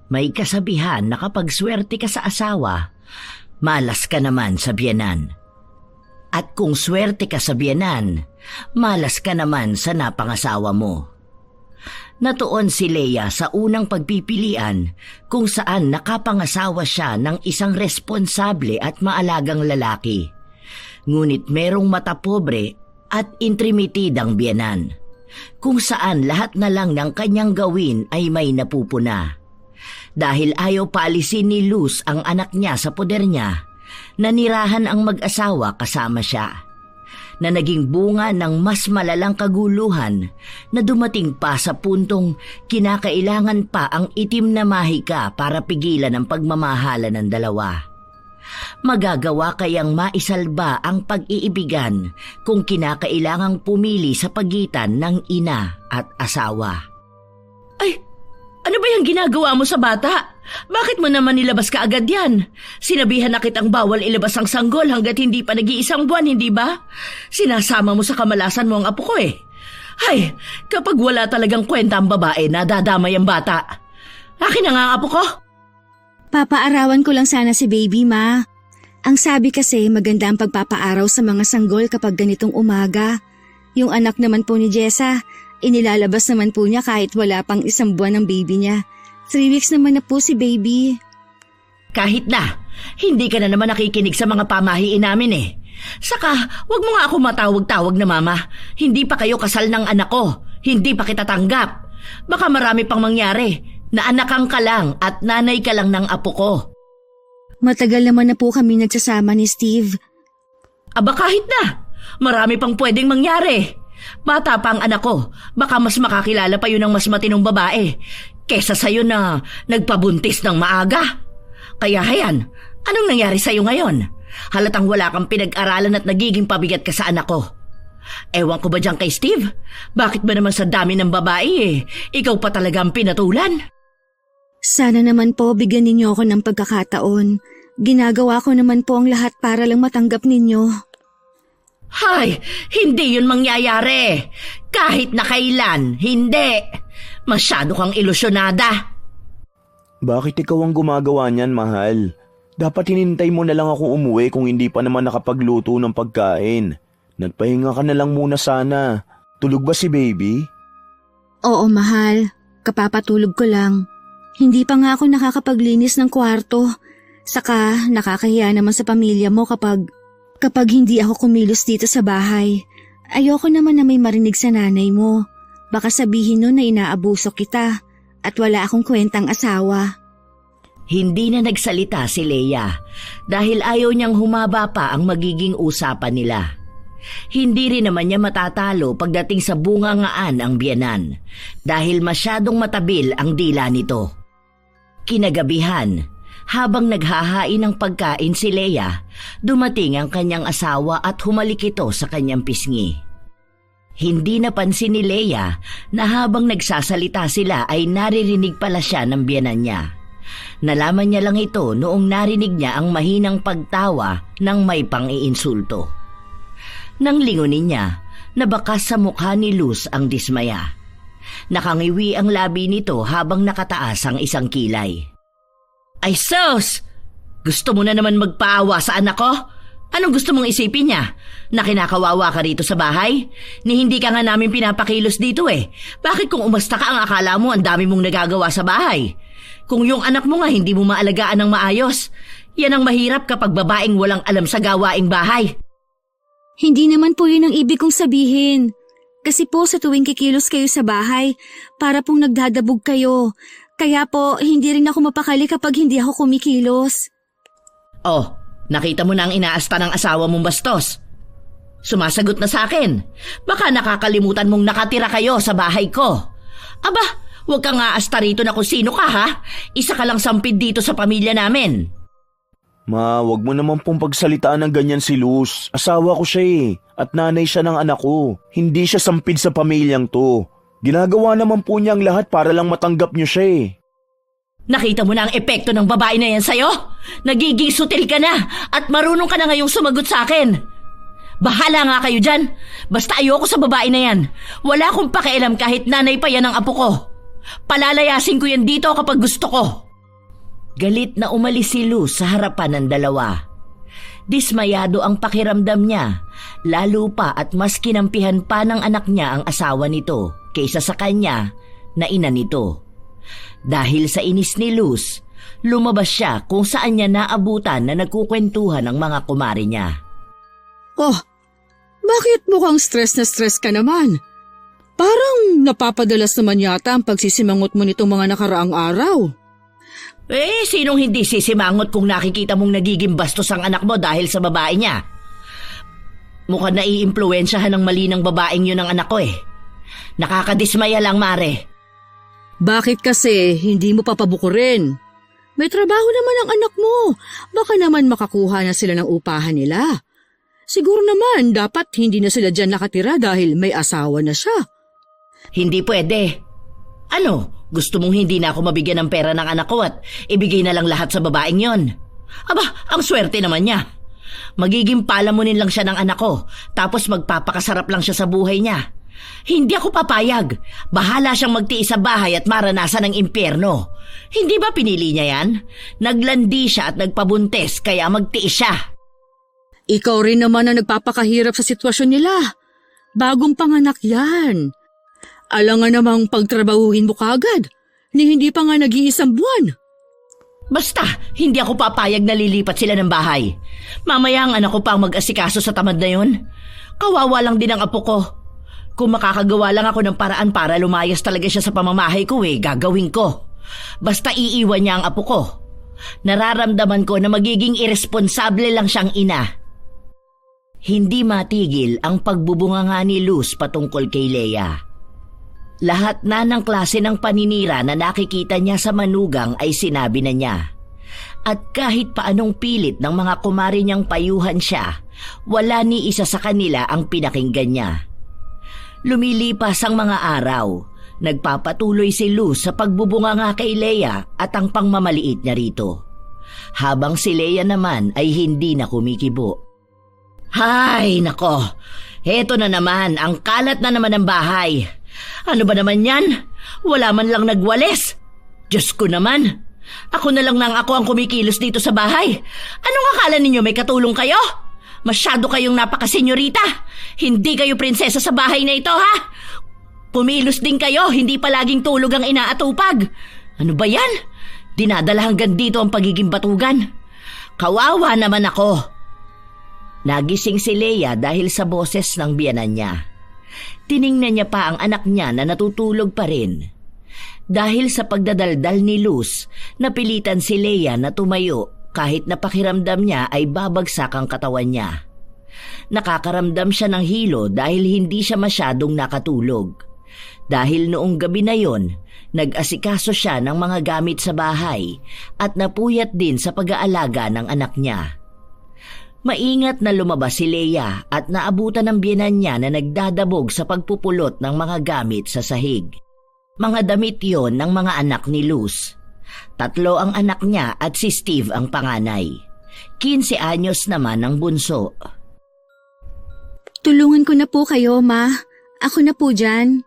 May kasabihan na kapag swerte ka sa asawa, malas ka naman sa biyenan. At kung swerte ka sa biyenan, malas ka naman sa napangasawa mo. Natuon si Leia sa unang pagpipilian kung saan nakapangasawa siya ng isang responsable at maalagang lalaki. Ngunit merong mata pobre at intrimitidang biyenan, kung saan lahat na lang ng kanyang gawin ay may napupuna. Dahil ayaw paalisin ni Luz ang anak niya sa poder niya, nanirahan ang mag-asawa kasama siya, na naging bunga ng mas malalang kaguluhan na dumating pa sa puntong kinakailangan pa ang itim na mahika para pigilan ang pagmamahala ng dalawa. Magagawa kayang maisalba ang pag-iibigan kung kinakailangang pumili sa pagitan ng ina at asawa. Ay, ano ba yung ginagawa mo sa bata? Bakit mo naman nilabas ka agad yan? Sinabihan na kitang bawal ilabas ang sanggol hanggat hindi pa nag-iisang buwan, hindi ba? Sinasama mo sa kamalasan mo ang apo ko eh. Ay, kapag wala talagang kwenta ang babae, nadadamay ang bata. Akin na nga ang apo ko. Papaarawan ko lang sana si baby, ma. Ang sabi kasi maganda ang pagpapaaraw sa mga sanggol kapag ganitong umaga. Yung anak naman po ni Jessa, inilalabas naman po niya kahit wala pang isang buwan ng baby niya. 3 weeks naman na po si baby. Kahit na, hindi ka na naman nakikinig sa mga pamahiin namin eh. Saka, wag mo nga ako matawag-tawag na mama. Hindi pa kayo kasal ng anak ko. Hindi pa kita tanggap. Baka marami pang mangyari. Naanakan ka lang at nanay ka lang ng apo ko. Matagal naman na po kami nagsasama ni Steve. Aba kahit na, marami pang pwedeng mangyari. Bata pa ang anak ko, baka mas makakilala pa yun ng mas matinong babae kesa sa'yo na nagpabuntis ng maaga. Kaya hayan, anong nangyari sa'yo ngayon? Halatang wala kang pinag-aralan at nagiging pabigat ka sa anak ko. Ewan ko ba dyan kay Steve? Bakit ba naman sa dami ng babae ikaw pa talaga ang pinatulan? Sana naman po bigyan ninyo ako ng pagkakataon. Ginagawa ko naman po ang lahat para lang matanggap ninyo. Hay, hindi yun mangyayari. Kahit na kailan, hindi. Masyado kang ilusyonada. Bakit ikaw ang gumagawa niyan, mahal? Dapat hinintay mo na lang ako umuwi kung hindi pa naman nakapagluto ng pagkain. Nagpahinga ka na lang muna sana. Tulog ba si baby? Oo, mahal. Kapapatulog ko lang. Hindi pa nga ako nakakapaglinis ng kwarto. Saka nakakahiya naman sa pamilya mo kapag hindi ako kumilos dito sa bahay. Ayoko naman na may marinig sa nanay mo. Baka sabihin nun na inaabuso kita at wala akong kwentang asawa. Hindi na nagsalita si Leia dahil ayaw niyang humaba pa ang magiging usapan nila. Hindi rin naman niya matatalo pagdating sa bungangaan ang biyenan dahil masyadong matabil ang dila nito. Kinagabihan, habang naghahain ng pagkain si Leia, dumating ang kanyang asawa at humalik ito sa kanyang pisngi. Hindi napansin ni Leia na habang nagsasalita sila ay naririnig pala siya ng biyenan niya. Nalaman niya lang ito noong narinig niya ang mahinang pagtawa ng may pang-iinsulto. Nang lingunin niya, nabakas sa mukha ni Luz ang dismaya. Nakangiwi ang labi nito habang nakataas ang isang kilay. Ay sus! Gusto mo na naman magpaawa sa anak ko? Anong gusto mong isipin niya? Na kinakawawa ka rito sa bahay? Ni hindi ka nga namin pinapakilos dito eh. Bakit kung umasta ka ang akala mo ang dami mong nagagawa sa bahay? Kung yung anak mo nga hindi mo maalagaan ng maayos, yan ang mahirap kapag babaeng walang alam sa gawaing bahay. Hindi naman po yun ang ibig kong sabihin. Kasi po sa tuwing kikilos kayo sa bahay, para pong nagdadabog kayo. Kaya po hindi rin ako mapakali kapag hindi ako kumikilos. Oh, nakita mo na ang inaasta ng asawa mong bastos. Sumasagot na sa akin. Baka nakakalimutan mong nakatira kayo sa bahay ko. Aba, huwag kang aasta rito na kung sino ka ha. Isa ka lang sampid dito sa pamilya namin. Ma, wag mo naman pong pagsalitaan ng ganyan si Luz. Asawa ko siya at nanay siya ng anak ko. Hindi siya sampid sa pamilyang to. Ginagawa naman po niya ang lahat para lang matanggap niyo siya Nakita mo na ang epekto ng babae na yan sa'yo? Nagiging sutil ka na at marunong ka na ngayong sumagot sa akin. Bahala nga kayo dyan. Basta ayoko sa babae na yan. Wala akong pakialam kahit nanay pa yan ang apo ko. Palalayasin ko yan dito kapag gusto ko. Galit na umalis si Luz sa harapan ng dalawa. Dismayado ang pakiramdam niya, lalo pa at mas kinampihan pa ng anak niya ang asawa nito kaysa sa kanya na ina nito. Dahil sa inis ni Luz, lumabas siya kung saan niya naabutan na nagkukwentuhan ng mga kumari niya. Oh, bakit mukhang stress na stress ka naman? Parang napapadalas naman yata ang pagsisimangot mo nitong mga nakaraang araw. Sinong hindi sisimangot kung nakikita mong nagiging bastos ang anak mo dahil sa babae niya? Mukhang naiimpluwensyahan ng mali ng babaeng yun ang anak ko Nakakadismaya lang, Mare. Bakit kasi hindi mo papabukurin? May trabaho naman ang anak mo. Baka naman makakuha na sila ng upahan nila. Siguro naman dapat hindi na sila dyan nakatira dahil may asawa na siya. Hindi pwede. Ano? Gusto mong hindi na ako mabigyan ng pera ng anak ko at ibigay na lang lahat sa babaeng yon? Aba, ang swerte naman niya. Magiging palamunin lang siya ng anak ko, tapos magpapakasarap lang siya sa buhay niya. Hindi ako papayag. Bahala siyang magtiis sa bahay at maranasan ng impyerno. Hindi ba pinili niya yan? Naglandi siya at nagpabuntes kaya magtiis siya. Ikaw rin naman ang nagpapakahirap sa sitwasyon nila. Bagong panganak yan. Alangan namang pagtrabahuhin mo kagad, ni hindi pa nga nag-iisang buwan. Basta, hindi ako papayag na lilipat sila ng bahay. Mamaya ang anak ko pa ang mag-asikaso sa tamad na yun. Kawawa lang din ang apo ko. Kung makakagawa lang ako ng paraan para lumayas talaga siya sa pamamahay ko gagawin ko. Basta iiwan niya ang apo ko. Nararamdaman ko na magiging irresponsable lang siyang ina. Hindi matigil ang pagbubunganga ni Luz patungkol kay Leia. Lahat na ng klase ng paninira na nakikita niya sa manugang ay sinabi na niya. At kahit paanong pilit ng mga kumari niyang payuhan siya, wala ni isa sa kanila ang pinakinggan niya. Lumilipas ang mga araw, nagpapatuloy si Luz sa pagbubunganga kay Leia at ang pangmamaliit niya rito. Habang si Leia naman ay hindi na kumikibo. Hay, nako! Heto na naman, ang kalat na naman ng bahay. Ano ba naman yan? Wala man lang nagwalis. Diyos ko naman. Ako na lang nang ako ang kumikilos dito sa bahay. Anong akala ninyo, may katulong kayo? Masyado kayong napakasenyorita. Hindi kayo prinsesa sa bahay na ito, ha? Kumilos din kayo, hindi palaging tulog ang inaatupag. Ano ba yan? Dinadala hanggang dito ang pagiging batugan. Kawawa naman ako. Nagising si Leia dahil sa boses ng biyanan niya. Tiningnan niya pa ang anak niya na natutulog pa rin. Dahil sa pagdadaldal ni Luz, napilitan si Leia na tumayo kahit napakiramdam niya ay babagsak ang katawan niya. Nakakaramdam siya ng hilo dahil hindi siya masyadong nakatulog. Dahil noong gabi na yon, nag-asikaso siya ng mga gamit sa bahay at napuyat din sa pag-aalaga ng anak niya. Maingat na lumabas si Leia at naabutan ng biyenan niya na nagdadabog sa pagpupulot ng mga gamit sa sahig. Mga damit yon ng mga anak ni Luz. 3 ang anak niya at si Steve ang panganay. 15 anyos naman ang bunso. Tulungan ko na po kayo, Ma. Ako na po dyan.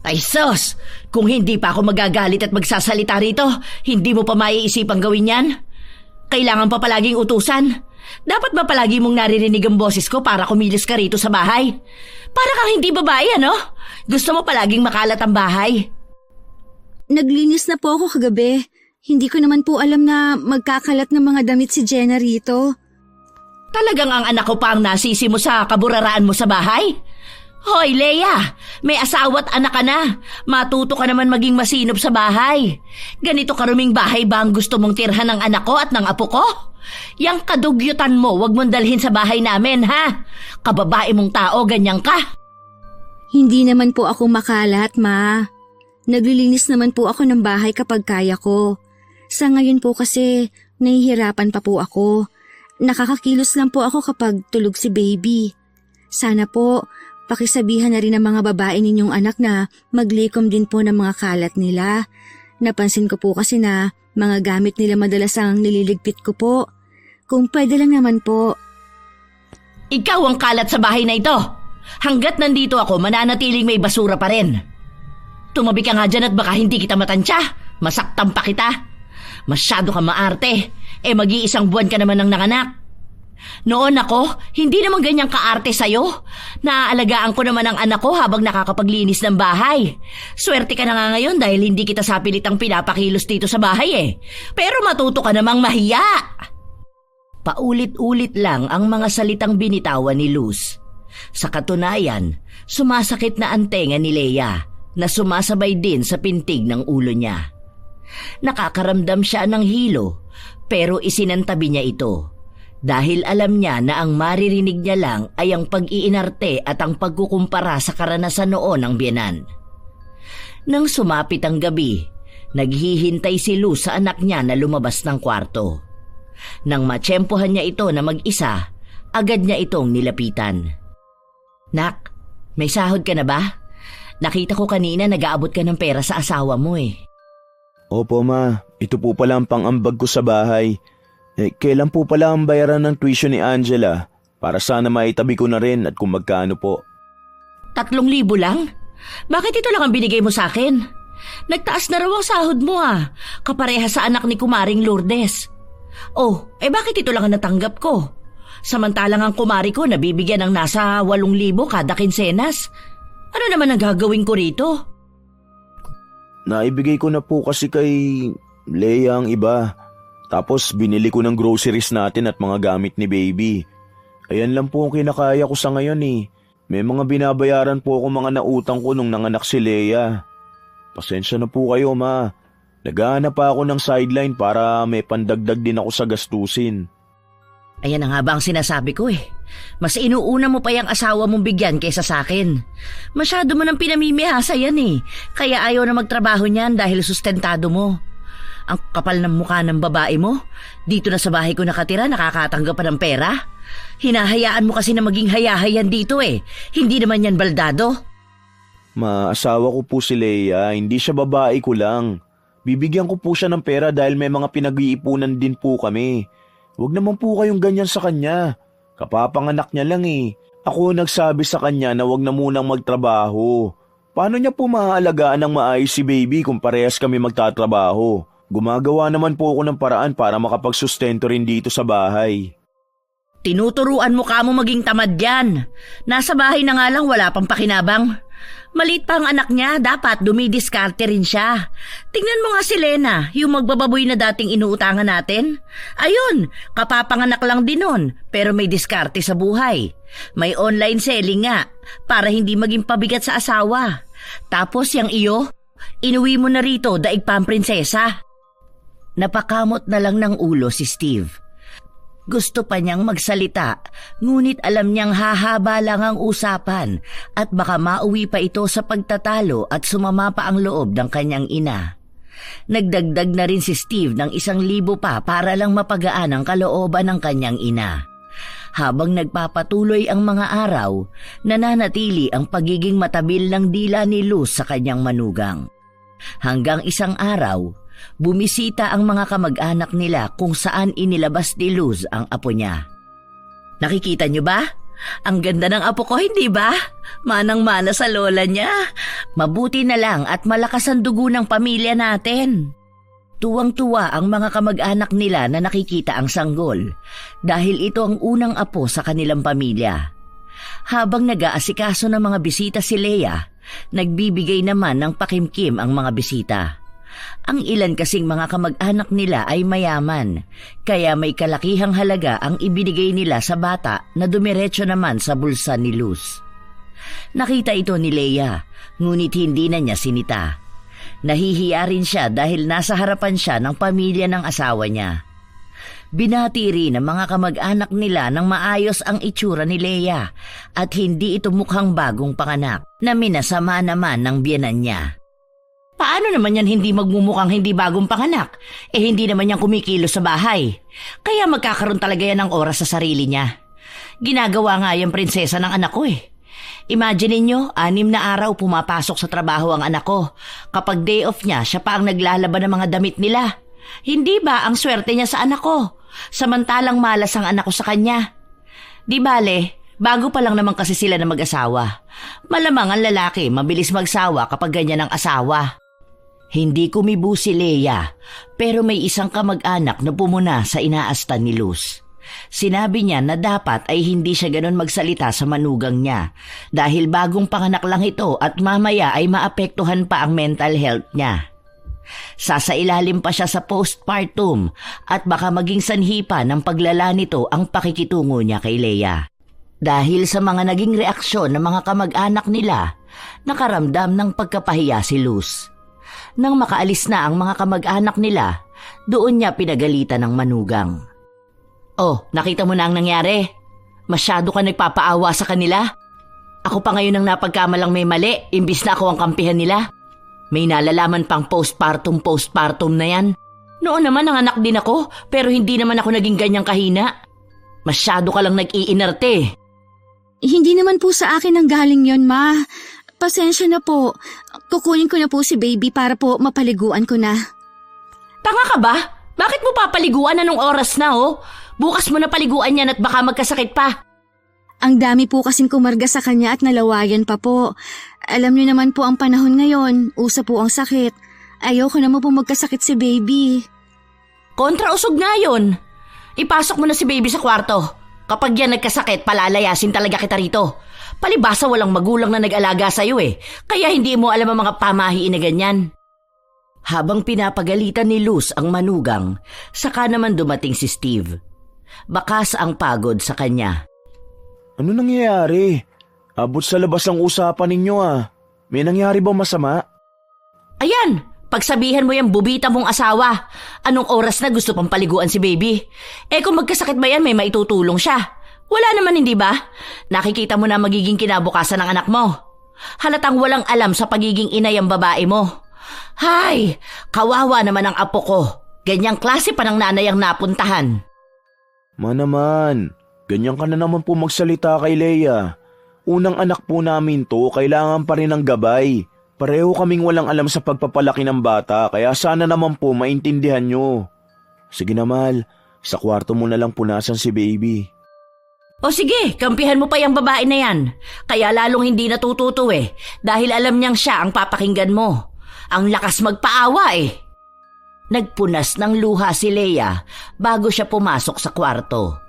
Ay sos! Kung hindi pa ako magagalit at magsasalita rito, hindi mo pa maiisipang gawin yan? Kailangan pa palaging utusan? Dapat ba palagi mong naririnig ang boses ko para kumilos ka rito sa bahay? Para kang hindi babae, ano? Gusto mo palaging makalat ang bahay? Naglinis na po ako kagabi. Hindi ko naman po alam na magkakalat ng mga damit si Jenna rito. Talagang ang anak ko pa ang nasisi mo sa kaburaraan mo sa bahay? Hoy, Leia! May asawa at anak ka na. Matuto ka naman maging masinop sa bahay. Ganito karuming bahay ba ang gusto mong tirhan ng anak ko at ng apo ko? Yang kadugyutan mo, wag mong dalhin sa bahay namin, ha? Kababae mong tao, ganyan ka. Hindi naman po ako makalat, Ma. Naglilinis naman po ako ng bahay kapag kaya ko. Sa ngayon po kasi, nahihirapan pa po ako. Nakakakilos lang po ako kapag tulog si baby. Sana po, pakisabihan na rin ng mga babae ninyong anak na maglikom din po ng mga kalat nila. Napansin ko po kasi na mga gamit nila madalas ang nililigpit ko po. Kung pwede lang naman po. Ikaw ang kalat sa bahay na ito. Hanggat nandito ako, mananatiling may basura pa rin. Tumabi ka nga dyan at baka hindi kita matansya. Masaktan pa kita. Masyado ka maarte. Mag-iisang buwan ka naman ng nanganak. Noon ako, hindi naman ganyang kaarte sa'yo. Naaalagaan ko naman ang anak ko habang nakakapaglinis ng bahay. Swerte ka na nga ngayon dahil hindi kita sa pilitang pinapakilos dito sa bahay Pero matuto ka namang mahiya. Paulit-ulit lang ang mga salitang binitawan ni Luz. Sa katunayan, sumasakit na ang tenga ni Leia na sumasabay din sa pintig ng ulo niya. Nakakaramdam siya ng hilo pero isinantabi niya ito dahil alam niya na ang maririnig niya lang ay ang pag-iinarte at ang pagkukumpara sa karanasan noon ng biyenan. Nang sumapit ang gabi, naghihintay si Luz sa anak niya na lumabas ng kwarto. Nang matsyempohan niya ito na mag-isa, agad niya itong nilapitan. Nak, may sahod ka na ba? Nakita ko kanina nag-aabot ka ng pera sa asawa mo Opo ma, ito po pala ang pang-ambag ko sa bahay. Kailan po pala ang bayaran ng tuition ni Angela? Para sana maitabi ko na rin at kung magkano po. 3,000 lang? Bakit ito lang ang binigay mo sa akin? Nagtaas na raw ang sahod mo kapareha sa anak ni Kumaring Lourdes. Bakit ito lang ang natanggap ko? Samantalang ang kumari ko nabibigyan ng nasa 8,000 kada kinsenas. Ano naman ang gagawin ko rito? Naibigay ko na po kasi kay Leia ang iba. Tapos binili ko ng groceries natin at mga gamit ni baby. Ayan lang po ang kinakaya ko sa ngayon May mga binabayaran po ako mga nautang ko nung nanganak si Leia. Pasensya na po kayo ma. Naghahanap pa ako ng sideline para may pandagdag din ako sa gastusin. Ayan na nga ba ang sinasabi ko Mas inuuna mo pa yung asawa mong bigyan kaysa sa akin. Masyado mo nang pinamimihasa yan Kaya ayaw na magtrabaho niyan dahil sustentado mo. Ang kapal ng mukha ng babae mo. Dito na sa bahay ko nakatira, nakakatanggap pa ng pera. Hinahayaan mo kasi na maging hayahayan dito Hindi naman yan baldado. Ma, asawa ko po si Leia, hindi siya babae ko lang. Bibigyan ko po siya ng pera dahil may mga pinag-iipunan din po kami. Huwag naman po kayong ganyan sa kanya. Kapapanganak niya lang Ako nagsabi sa kanya na huwag na munang magtrabaho. Paano niya po maaalagaan ng maayos si baby kung parehas kami magtatrabaho? Gumagawa naman po ako ng paraan para makapagsustento rin dito sa bahay. Tinuturuan mo ka mo maging tamad yan. Nasa bahay na nga lang wala pang pakinabang. Maliit pa ang anak niya, dapat dumidiskarte rin siya. Tingnan mo nga si Lena, yung magbababoy na dating inuutangan natin. Ayun, kapapanganak lang din nun, pero may diskarte sa buhay. May online selling nga, para hindi maging pabigat sa asawa. Tapos yung iyo, inuwi mo na rito daig pang prinsesa. Napakamot na lang ng ulo si Steve. Gusto pa niyang magsalita, ngunit alam niyang hahaba lang ang usapan at baka mauwi pa ito sa pagtatalo at sumama pa ang loob ng kanyang ina. Nagdagdag na rin si Steve ng 1,000 pa para lang mapagaan ang kalooban ng kanyang ina. Habang nagpapatuloy ang mga araw, nananatili ang pagiging matabil ng dila ni Luz sa kanyang manugang. Hanggang isang araw, bumisita ang mga kamag-anak nila kung saan inilabas ni Luz ang apo niya. Nakikita niyo ba? Ang ganda ng apo ko, hindi ba? Manang-mana sa lola niya. Mabuti na lang at malakas ang dugo ng pamilya natin. Tuwang-tuwa ang mga kamag-anak nila na nakikita ang sanggol dahil ito ang unang apo sa kanilang pamilya. Habang nag-aasikaso ng mga bisita si Leia, nagbibigay naman ng pakimkim ang mga bisita. Ang ilan kasing mga kamag-anak nila ay mayaman, kaya may kalakihang halaga ang ibinigay nila sa bata na dumiretso naman sa bulsa ni Luz. Nakita ito ni Leia, ngunit hindi na niya sinita. Nahihiya rin siya dahil nasa harapan siya ng pamilya ng asawa niya. Binati rin ng mga kamag-anak nila ng maayos ang itsura ni Leia at hindi ito mukhang bagong panganak na minasama naman ng biyenan niya. Paano naman yan hindi magmumukhang hindi bagong panganak? Hindi naman yan kumikilos sa bahay. Kaya magkakaroon talaga yan ng oras sa sarili niya. Ginagawa nga yung prinsesa ng anak ko Imagine ninyo, 6 na araw pumapasok sa trabaho ang anak ko. Kapag day off niya, siya pa ang naglalaban ng mga damit nila. Hindi ba ang swerte niya sa anak ko? Samantalang malas ang anak ko sa kanya. Di bale, bago pa lang naman kasi sila na mag-asawa. Malamang ang lalaki, mabilis magsawa kapag ganyan ang asawa. Hindi kumibo si Leia, pero may isang kamag-anak na pumuna sa inaastan ni Luz. Sinabi niya na dapat ay hindi siya ganon magsalita sa manugang niya dahil bagong panganak lang ito at mamaya ay maapektuhan pa ang mental health niya. Sasailalim pa siya sa postpartum at baka maging sanhi pa ng paglala nito ang pakikitungo niya kay Leia. Dahil sa mga naging reaksyon ng mga kamag-anak nila, nakaramdam ng pagkapahiya si Luz. Nang makaalis na ang mga kamag-anak nila, doon niya pinagalitan ng manugang. "Oh, nakita mo na ang nangyari? Masyado ka nagpapaawa sa kanila? Ako pa ngayon ang napagkamalang may mali, imbis na ako ang kampihan nila. May nalalaman pang postpartum na yan. Noon naman ang anak din ako, pero hindi naman ako naging ganyang kahina. Masyado ka lang nag-iinarte." Hindi naman po sa akin ang galing yon, Ma. Pasensya na po. Kukunin ko na po si baby para po mapaliguan ko na. Tanga ka ba? Bakit mo papaliguan anong oras na Bukas mo na paliguan yan at baka magkasakit pa. Ang dami po kasing kumarga sa kanya at nalawayan pa po. Alam niyo naman po ang panahon ngayon, usa po ang sakit. Ayoko naman po magkasakit si baby. Kontrausog nga yun. Ipasok mo na si baby sa kwarto. Kapag yan nagkasakit, palalayasin talaga kita rito. Palibasa walang magulang na nag-alaga sa'yo kaya hindi mo alam ang mga pamahiin na ganyan. Habang pinapagalitan ni Luz ang manugang, saka naman dumating si Steve. Bakas ang pagod sa kanya. Ano nangyayari? Abot sa labas ang usapan ninyo May nangyari ba masama? Ayan, pagsabihan mo yung bubita mong asawa. Anong oras na gusto pang paliguan si baby? Kung magkasakit ba yan, may maitutulong siya. Wala naman, hindi ba? Nakikita mo na magiging kinabukasan ng anak mo. Halatang walang alam sa pagiging inay ang babae mo. Hay, kawawa naman ang apo ko. Ganyang klase pa ng nanay ang napuntahan. Ma naman, ganyan ka na naman po magsalita kay Leia. Unang anak po namin to, kailangan pa rin ng gabay. Pareho kaming walang alam sa pagpapalaki ng bata, kaya sana naman po maintindihan nyo. Sige na, Mal, sa kwarto mo na lang punasan si baby. O sige, kampihan mo pa yung babae na yan. Kaya lalong hindi natututo dahil alam niyang siya ang papakinggan mo. Ang lakas magpaawa Nagpunas ng luha si Leia bago siya pumasok sa kwarto.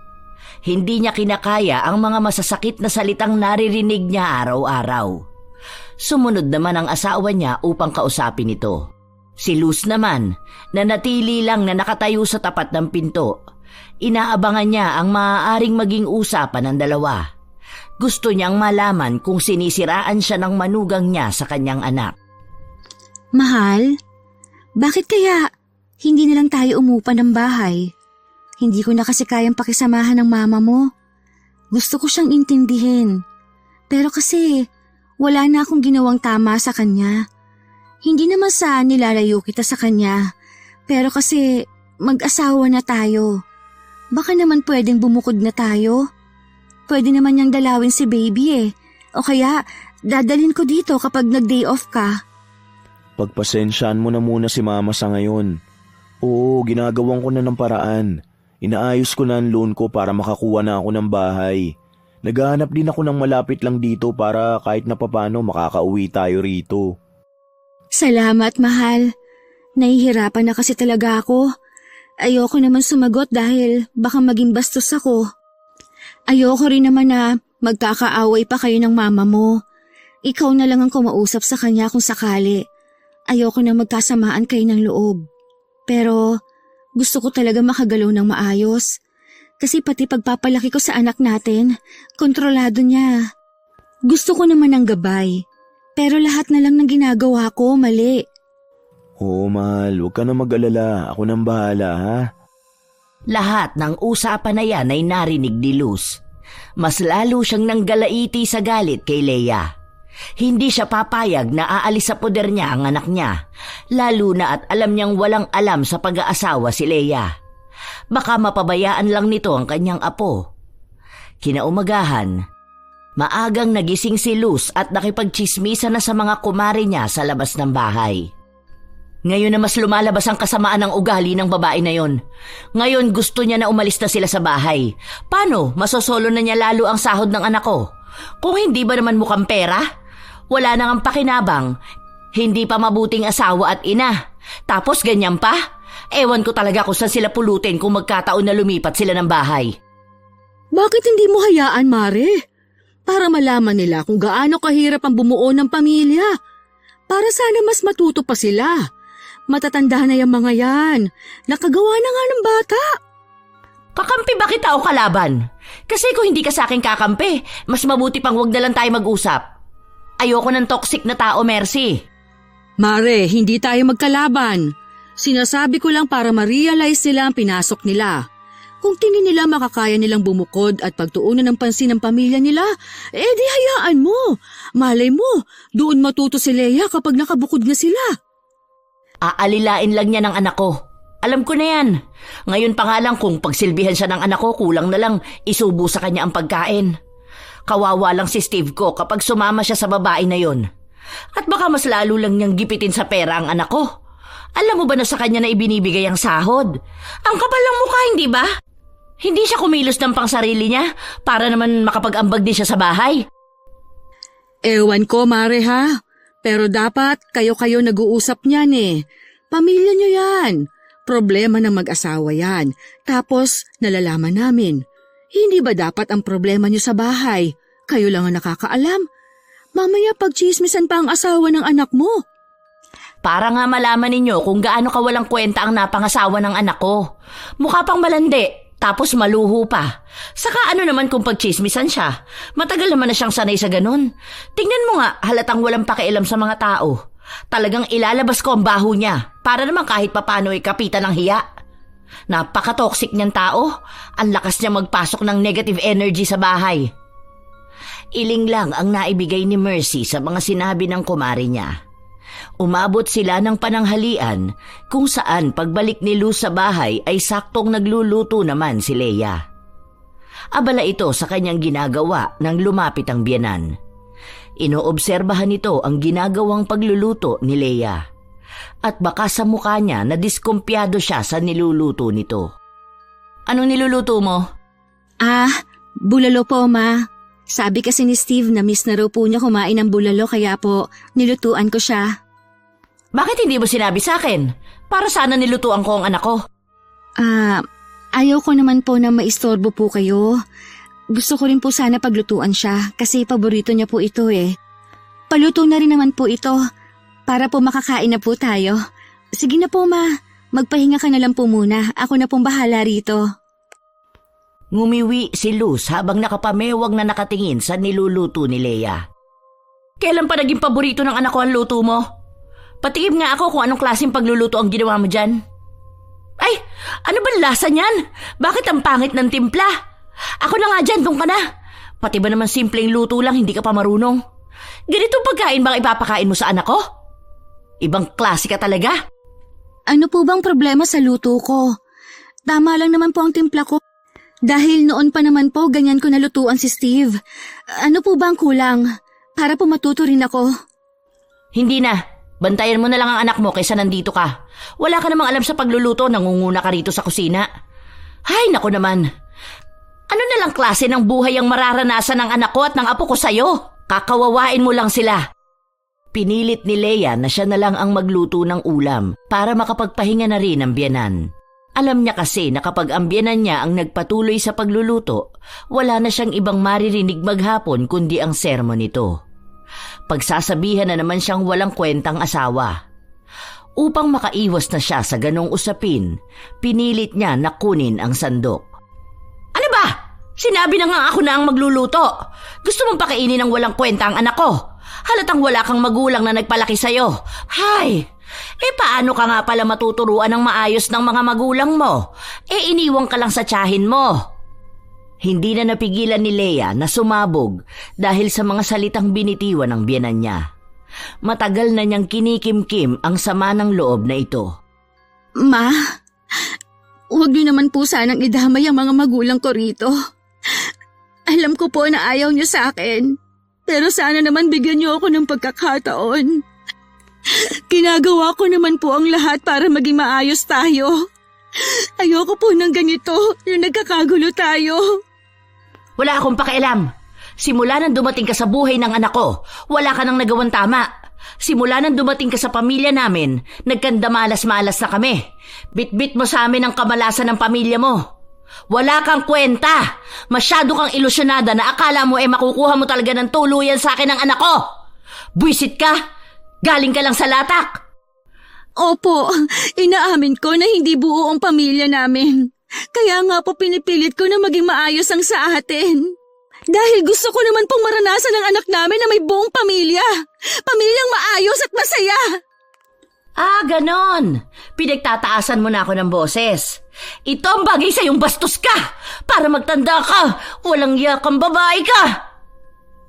Hindi niya kinakaya ang mga masasakit na salitang naririnig niya araw-araw. Sumunod naman ang asawa niya upang kausapin ito. Si Luz naman, nanatili lang na nakatayo sa tapat ng pinto. Inaabangan niya ang maaaring maging usapan ng dalawa. Gusto niyang malaman kung sinisiraan siya ng manugang niya sa kanyang anak. Mahal, bakit kaya hindi na lang tayo umupa ng bahay? Hindi ko na kasi kayang pakisamahan ng mama mo. Gusto ko siyang intindihin. Pero kasi wala na akong ginawang tama sa kanya. Hindi naman sa nilalayo kita sa kanya. Pero kasi mag-asawa na tayo. Baka naman pwedeng bumukod na tayo. Pwede naman niyang dalawin si baby O kaya dadalhin ko dito kapag nag-day off ka. Pagpasensyaan mo na muna si Mama sa ngayon. Oo, ginagawan ko na ng paraan. Inaayos ko na ang loan ko para makakuha na ako ng bahay. Naghahanap din ako ng malapit lang dito para kahit na papano makakauwi tayo rito. Salamat, mahal. Nahihirapan na kasi talaga ako. Ayoko naman sumagot dahil baka maging bastos ako. Ayoko rin naman na magkakaaway pa kayo ng mama mo. Ikaw na lang ang kumausap sa kanya kung sakali. Ayoko na magkasamaan kayo ng loob. Pero gusto ko talaga makagalaw ng maayos. Kasi pati pagpapalaki ko sa anak natin, kontrolado niya. Gusto ko naman ng gabay. Pero lahat na lang ng ginagawa ko mali. Oo, mahal. Huwag ka na mag-alala. Ako nang bahala, ha? Lahat ng usapan na yan ay narinig ni Luz. Mas lalo siyang nanggalaiti sa galit kay Leia. Hindi siya papayag na aalis sa poder niya ang anak niya, lalo na at alam niyang walang alam sa pag-aasawa si Leia. Baka mapabayaan lang nito ang kanyang apo. Kinaumagahan, maagang nagising si Luz at nakipagtsismisa na sa mga kumari niya sa labas ng bahay. Ngayon na mas lumalabas ang kasamaan ng ugali ng babae na yon. Ngayon gusto niya na umalis na sila sa bahay. Paano? Masosolo na niya lalo ang sahod ng anak ko. Kung hindi ba naman mukhang pera? Wala nang ang pakinabang. Hindi pa mabuting asawa at ina. Tapos ganyan pa? Ewan ko talaga kung saan sila pulutin kung magkataon na lumipat sila ng bahay. Bakit hindi mo hayaan, Mare? Para malaman nila kung gaano kahirap ang bumuo ng pamilya. Para sana mas matuto pa sila. Matatanda na yung mga yan. Nakagawa na nga ng bata. Kakampi ba kita o kalaban? Kasi kung hindi ka sa akin kakampi, mas mabuti pang wag na lang tayo mag-usap. Ayoko ng toxic na tao, Mercy. Mare, hindi tayo magkalaban. Sinasabi ko lang para ma-realize nila ang pinasok nila. Kung tingin nila makakaya nilang bumukod at pagtuunan ng pansin ng pamilya nila, di hayaan mo. Malay mo, doon matuto si Leia kapag nakabukod na sila. Aalilain lang niya ng anak ko. Alam ko na yan. Ngayon pa nga lang kung pagsilbihan siya ng anak ko, kulang na lang isubo sa kanya ang pagkain. Kawawa lang si Steve ko kapag sumama siya sa babae na yon. At baka mas lalo lang niyang gipitin sa pera ang anak ko. Alam mo ba na sa kanya na ibinibigay ang sahod? Ang kapal ng mukha, hindi ba? Hindi siya kumilos ng pangsarili niya para naman makapag-ambag din siya sa bahay. Ewan ko, Mare, ha? Pero dapat kayo-kayo nag-uusap niyan eh. Pamilya niyo yan. Problema ng mag-asawa yan. Tapos, nalalaman namin. Hindi ba dapat ang problema niyo sa bahay? Kayo lang ang nakakaalam. Mamaya pagchismisan pa ang asawa ng anak mo. Para nga malaman ninyo kung gaano kawalang kwenta ang napangasawa ng anak ko. Mukha pang malandi, tapos maluho pa. Saka ano naman kung pagchismisan siya? Matagal naman na siyang sanay sa ganun. Tingnan mo nga, halatang walang pakialam sa mga tao. Talagang ilalabas ko ang baho niya para naman kahit papano kapitan ng hiya. Napaka-toxic niyang tao. Ang lakas niya magpasok ng negative energy sa bahay. Iling lang ang naibigay ni Mercy sa mga sinabi ng kumari niya. Umabot sila ng pananghalian kung saan pagbalik ni Luz sa bahay ay saktong nagluluto naman si Leia. Abala ito sa kanyang ginagawa nang lumapit ang biyenan. Inoobserbahan nito ang ginagawang pagluluto ni Leia. At baka sa mukha niya na diskumpiyado siya sa niluluto nito. Anong niluluto mo? Bulalo po, Ma. Sabi kasi ni Steve na miss na raw po niya kumain ng bulalo kaya po nilutuan ko siya. Bakit hindi mo sinabi sa akin? Para sana nilutuan ko ang anak ko. Ayaw ko naman po na maistorbo po kayo. Gusto ko rin po sana paglutuan siya kasi paborito niya po ito eh. Paluto na rin naman po ito para po makakain na po tayo. Sige na po, Ma. Magpahinga ka na lang po muna. Ako na pong bahala rito. Ngumiwi si Luz habang nakapamewag na nakatingin sa niluluto ni Leia. Kailan pa naging paborito ng anak ko ang luto mo? Patikim nga ako kung anong klaseng pagluluto ang ginawa mo dyan. Ay, ano ba lasa niyan? Bakit ang pangit ng timpla? Ako na nga dyan, doon ka na. Pati ba naman simpleng luto lang, hindi ka pa marunong? Ganitong pagkain bang ipapakain mo sa anak ko? Ibang klase ka talaga. Ano po bang problema sa luto ko? Tama lang naman po ang timpla ko. Dahil noon pa naman po ganyan ko nalutuan si Steve. Ano po bang kulang? Para po matuto rin ako. Hindi na. Bantayan mo na lang ang anak mo kaysa nandito ka. Wala ka namang alam sa pagluluto, nangunguna ka rito sa kusina. Ay, naku naman. Ano na lang klase ng buhay ang mararanasan ng anak ko at ng apo ko sa'yo? Kakawawain mo lang sila. Pinilit ni Leia na siya na lang ang magluto ng ulam para makapagpahinga na rin ang biyenan. Alam niya kasi na kapag ang biyenan niya ang nagpatuloy sa pagluluto, wala na siyang ibang maririnig maghapon kundi ang sermon nito. Pagsasabihan na naman siyang walang kwentang asawa. Upang makaiwas na siya sa ganong usapin, pinilit niya na kunin ang sandok. Ano ba? Sinabi na nga ako na ang magluluto. Gusto mong pakainin ng walang kwenta ang anak ko? Halatang wala kang magulang na nagpalaki sa'yo. Hay! Paano ka nga pala matuturuan ng maayos ng mga magulang mo? Iniwang ka lang sa tiyahin mo. Hindi na napigilan ni Leia na sumabog dahil sa mga salitang binitiwan ng biyenan niya. Matagal na niyang kinikimkim ang sama ng loob na ito. Ma, huwag niyo naman po sanang idamay ang mga magulang ko rito. Alam ko po na ayaw niyo sa akin, pero sana naman bigyan niyo ako ng pagkakataon. Ginagawa ko naman po ang lahat para maging maayos tayo. Ayoko po ng ganito yung nagkakagulo tayo. Wala akong pakialam. Simula nang dumating ka sa buhay ng anak ko, wala ka nang nagawang tama. Simula nang dumating ka sa pamilya namin, nagkandamalas-malas na kami. Bit-bit mo sa amin ang kamalasan ng pamilya mo. Wala kang kwenta. Masyado kang ilusyonada na akala mo makukuha mo talaga ng tuluyan sa akin ng anak ko. Buisit ka. Galing ka lang sa latak. Opo, inaamin ko na hindi buo ang pamilya namin. Kaya nga po pinipilit ko na maging maayos ang sa atin. Dahil gusto ko naman pong maranasan ng anak namin na may buong pamilya. Pamilyang maayos at masaya. Ah, ganon. Pinagtataasan mo na ako ng boses. Ito ang bagay sa'yong bastos ka. Para magtanda ka, walang yakang babae ka.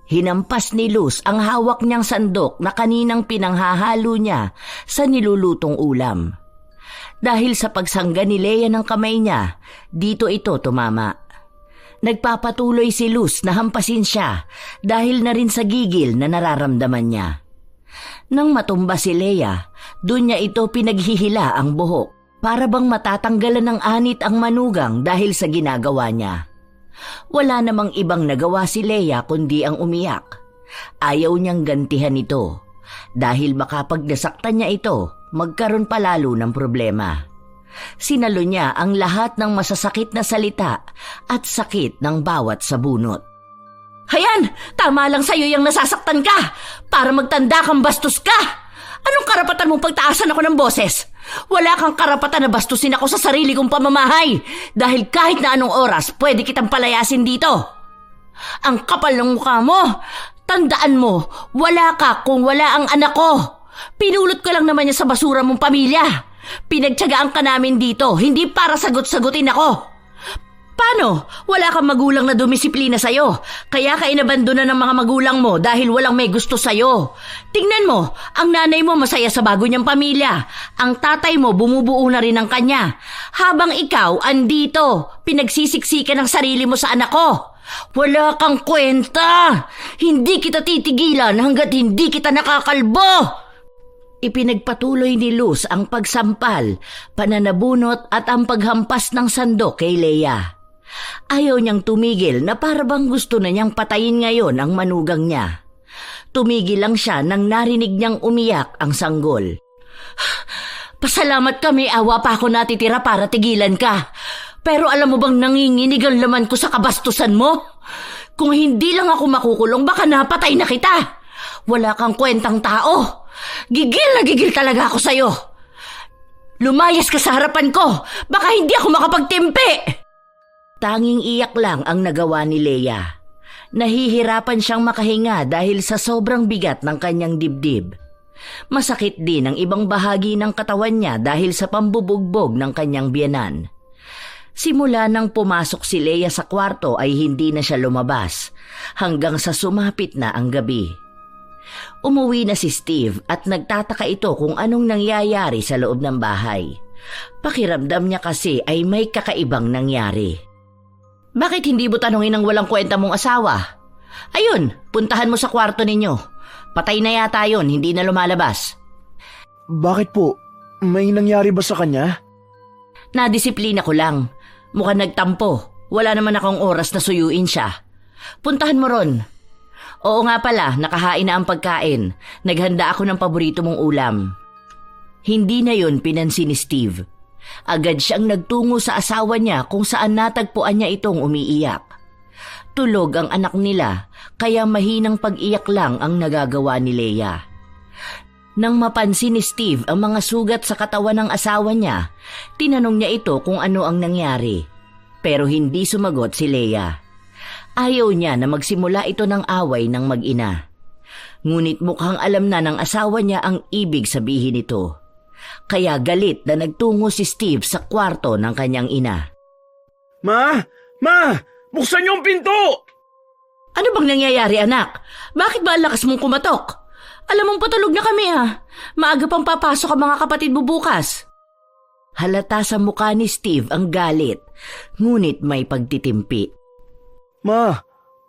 Hinampas ni Luz ang hawak niyang sandok na kaninang pinanghahalo niya sa nilulutong ulam. Dahil sa pagsangga ni Leia ng kamay niya, dito ito tumama. Nagpapatuloy si Luz na hampasin siya dahil na rin sa gigil na nararamdaman niya. Nang matumba si Leia, doon niya ito pinaghihila ang buhok para bang matatanggalan ng anit ang manugang dahil sa ginagawa niya. Wala namang ibang nagawa si Leia kundi ang umiyak. Ayaw niyang gantihan ito dahil baka pag nasaktan niya ito, magkaroon pa lalo ng problema. Sinalo niya ang lahat ng masasakit na salita at sakit ng bawat sabunot. Hayan! Tama lang sa'yo yung nasasaktan ka! Para magtanda kang bastos ka! Anong karapatan mong pagtaasan ako ng boses? Wala kang karapatan na bastusin ako sa sarili kong pamamahay dahil kahit na anong oras pwede kitang palayasin dito. Ang kapal ng mukha mo! Tandaan mo, wala ka kung wala ang anak ko. Pinulot ko lang naman niya sa basura mong pamilya. Pinagtiyagaan ka namin dito, hindi para sagot-sagutin ako. Paano? Wala kang magulang na dumisiplina sa'yo. Kaya ka inabandonan ng mga magulang mo dahil walang may gusto sa'yo. Tingnan mo, ang nanay mo masaya sa bago niyang pamilya. Ang tatay mo bumubuo na rin ng kanya. Habang ikaw andito, pinagsisiksikan ang sarili mo sa anak ko. Wala kang kwenta. Hindi kita titigilan hanggat hindi kita nakakalbo. Ipinagpatuloy ni Luz ang pagsampal, pananabunot at ang paghampas ng sandok kay Leia. Ayaw niyang tumigil na parabang gusto na niyang patayin ngayon ang manugang niya. Tumigil lang siya nang narinig niyang umiyak ang sanggol. Pasalamat ka, may awa pa ako natitira para tigilan ka. Pero alam mo bang nanginginig ang laman ko sa kabastusan mo? Kung hindi lang ako makukulong, baka napatay na kita. Wala kang kwentang tao. Gigil na gigil talaga ako sa'yo. Lumayas ka sa harapan ko. Baka hindi ako makapagtimpi. Tanging iyak lang ang nagawa ni Leia. Nahihirapan siyang makahinga dahil sa sobrang bigat ng kanyang dibdib. Masakit din ang ibang bahagi ng katawan niya dahil sa pambubugbog ng kanyang biyenan. Simula nang pumasok si Leia sa kwarto ay hindi na siya lumabas hanggang sa sumapit na ang gabi. Umuwi na si Steve at nagtataka ito kung anong nangyayari sa loob ng bahay. Pakiramdam niya kasi ay may kakaibang nangyari. Bakit hindi mo tanungin ang walang kwenta mong asawa? Ayun, puntahan mo sa kwarto ninyo. Patay na yata yun, hindi na lumalabas. Bakit po? May nangyari ba sa kanya? Nadisiplina ko lang. Mukhang nagtampo. Wala naman akong oras na suyuin siya. Puntahan mo ron. Oo nga pala, nakahain na ang pagkain. Naghanda ako ng paborito mong ulam. Hindi na yon pinansin ni Steve. Agad siyang nagtungo sa asawa niya kung saan natagpuan niya itong umiiyak. Tulog ang anak nila, kaya mahinang pag-iyak lang ang nagagawa ni Leia. Nang mapansin ni Steve ang mga sugat sa katawan ng asawa niya, tinanong niya ito kung ano ang nangyari. Pero hindi sumagot si Leia. Ayaw niya na magsimula ito ng away ng mag-ina. Ngunit mukhang alam na ng asawa niya ang ibig sabihin nito. Kaya galit na nagtungo si Steve sa kwarto ng kanyang ina. Ma! Ma! Buksan niyo ang pinto! Ano bang nangyayari, anak? Bakit ba ang lakas mong kumatok? Alam mong patulog na kami, ha? Maaga pang papasok ang mga kapatid mo bukas. Halata sa mukha ni Steve ang galit, ngunit may pagtitimpi. Ma,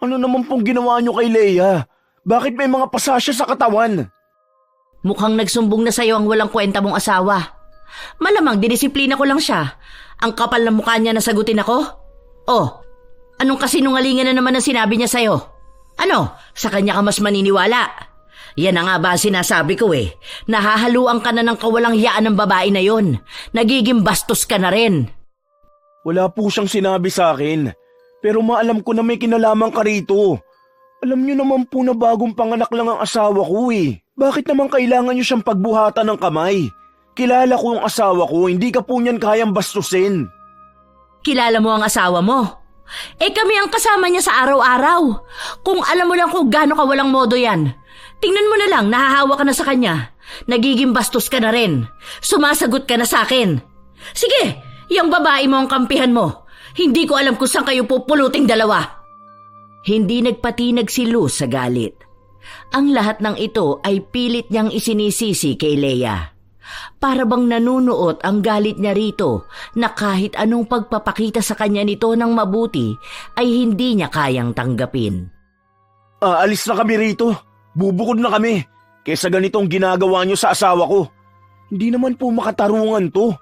ano naman pong ginawa niyo kay Leia? Bakit may mga pasasya sa katawan? Mukhang nagsumbong na sa'yo ang walang kwenta mong asawa. Malamang dinisiplina ko lang siya. Ang kapal ng mukha niya na sagutin ako? Oh, anong kasinungalingan na naman ang sinabi niya sa'yo? Ano, sa kanya ka mas maniniwala? Yan na nga ba sinasabi ko eh. Nahahaluan ka na ng kawalang hiyaan ng babae na yon. Nagiging bastos ka na rin. Wala po siyang sinabi sa akin. Pero maalam ko na may kinalaman ka rito. Alam niyo naman po na bagong panganak lang ang asawa ko eh. Bakit naman kailangan niyo siyang pagbuhatan ng kamay? Kilala ko ang asawa ko, hindi ka po niyan kayang bastusin. Kilala mo ang asawa mo? Eh kami ang kasama niya sa araw-araw. Kung alam mo lang kung gaano ka walang modo yan. Tingnan mo na lang, nahahawa ka na sa kanya. Nagiging bastos ka na rin. Sumasagot ka na sa akin. Sige, yung babae mo ang kampihan mo. Hindi ko alam kung saan kayo pupuluting dalawa. Hindi nagpatinag si Luz sa galit. Ang lahat ng ito ay pilit niyang isinisisi kay Leia. Para bang nanunuot ang galit niya rito na kahit anong pagpapakita sa kanya nito ng mabuti ay hindi niya kayang tanggapin. Alis na kami rito. Bubukod na kami. Kesa ganitong ginagawa niyo sa asawa ko. Hindi naman po makatarungan to.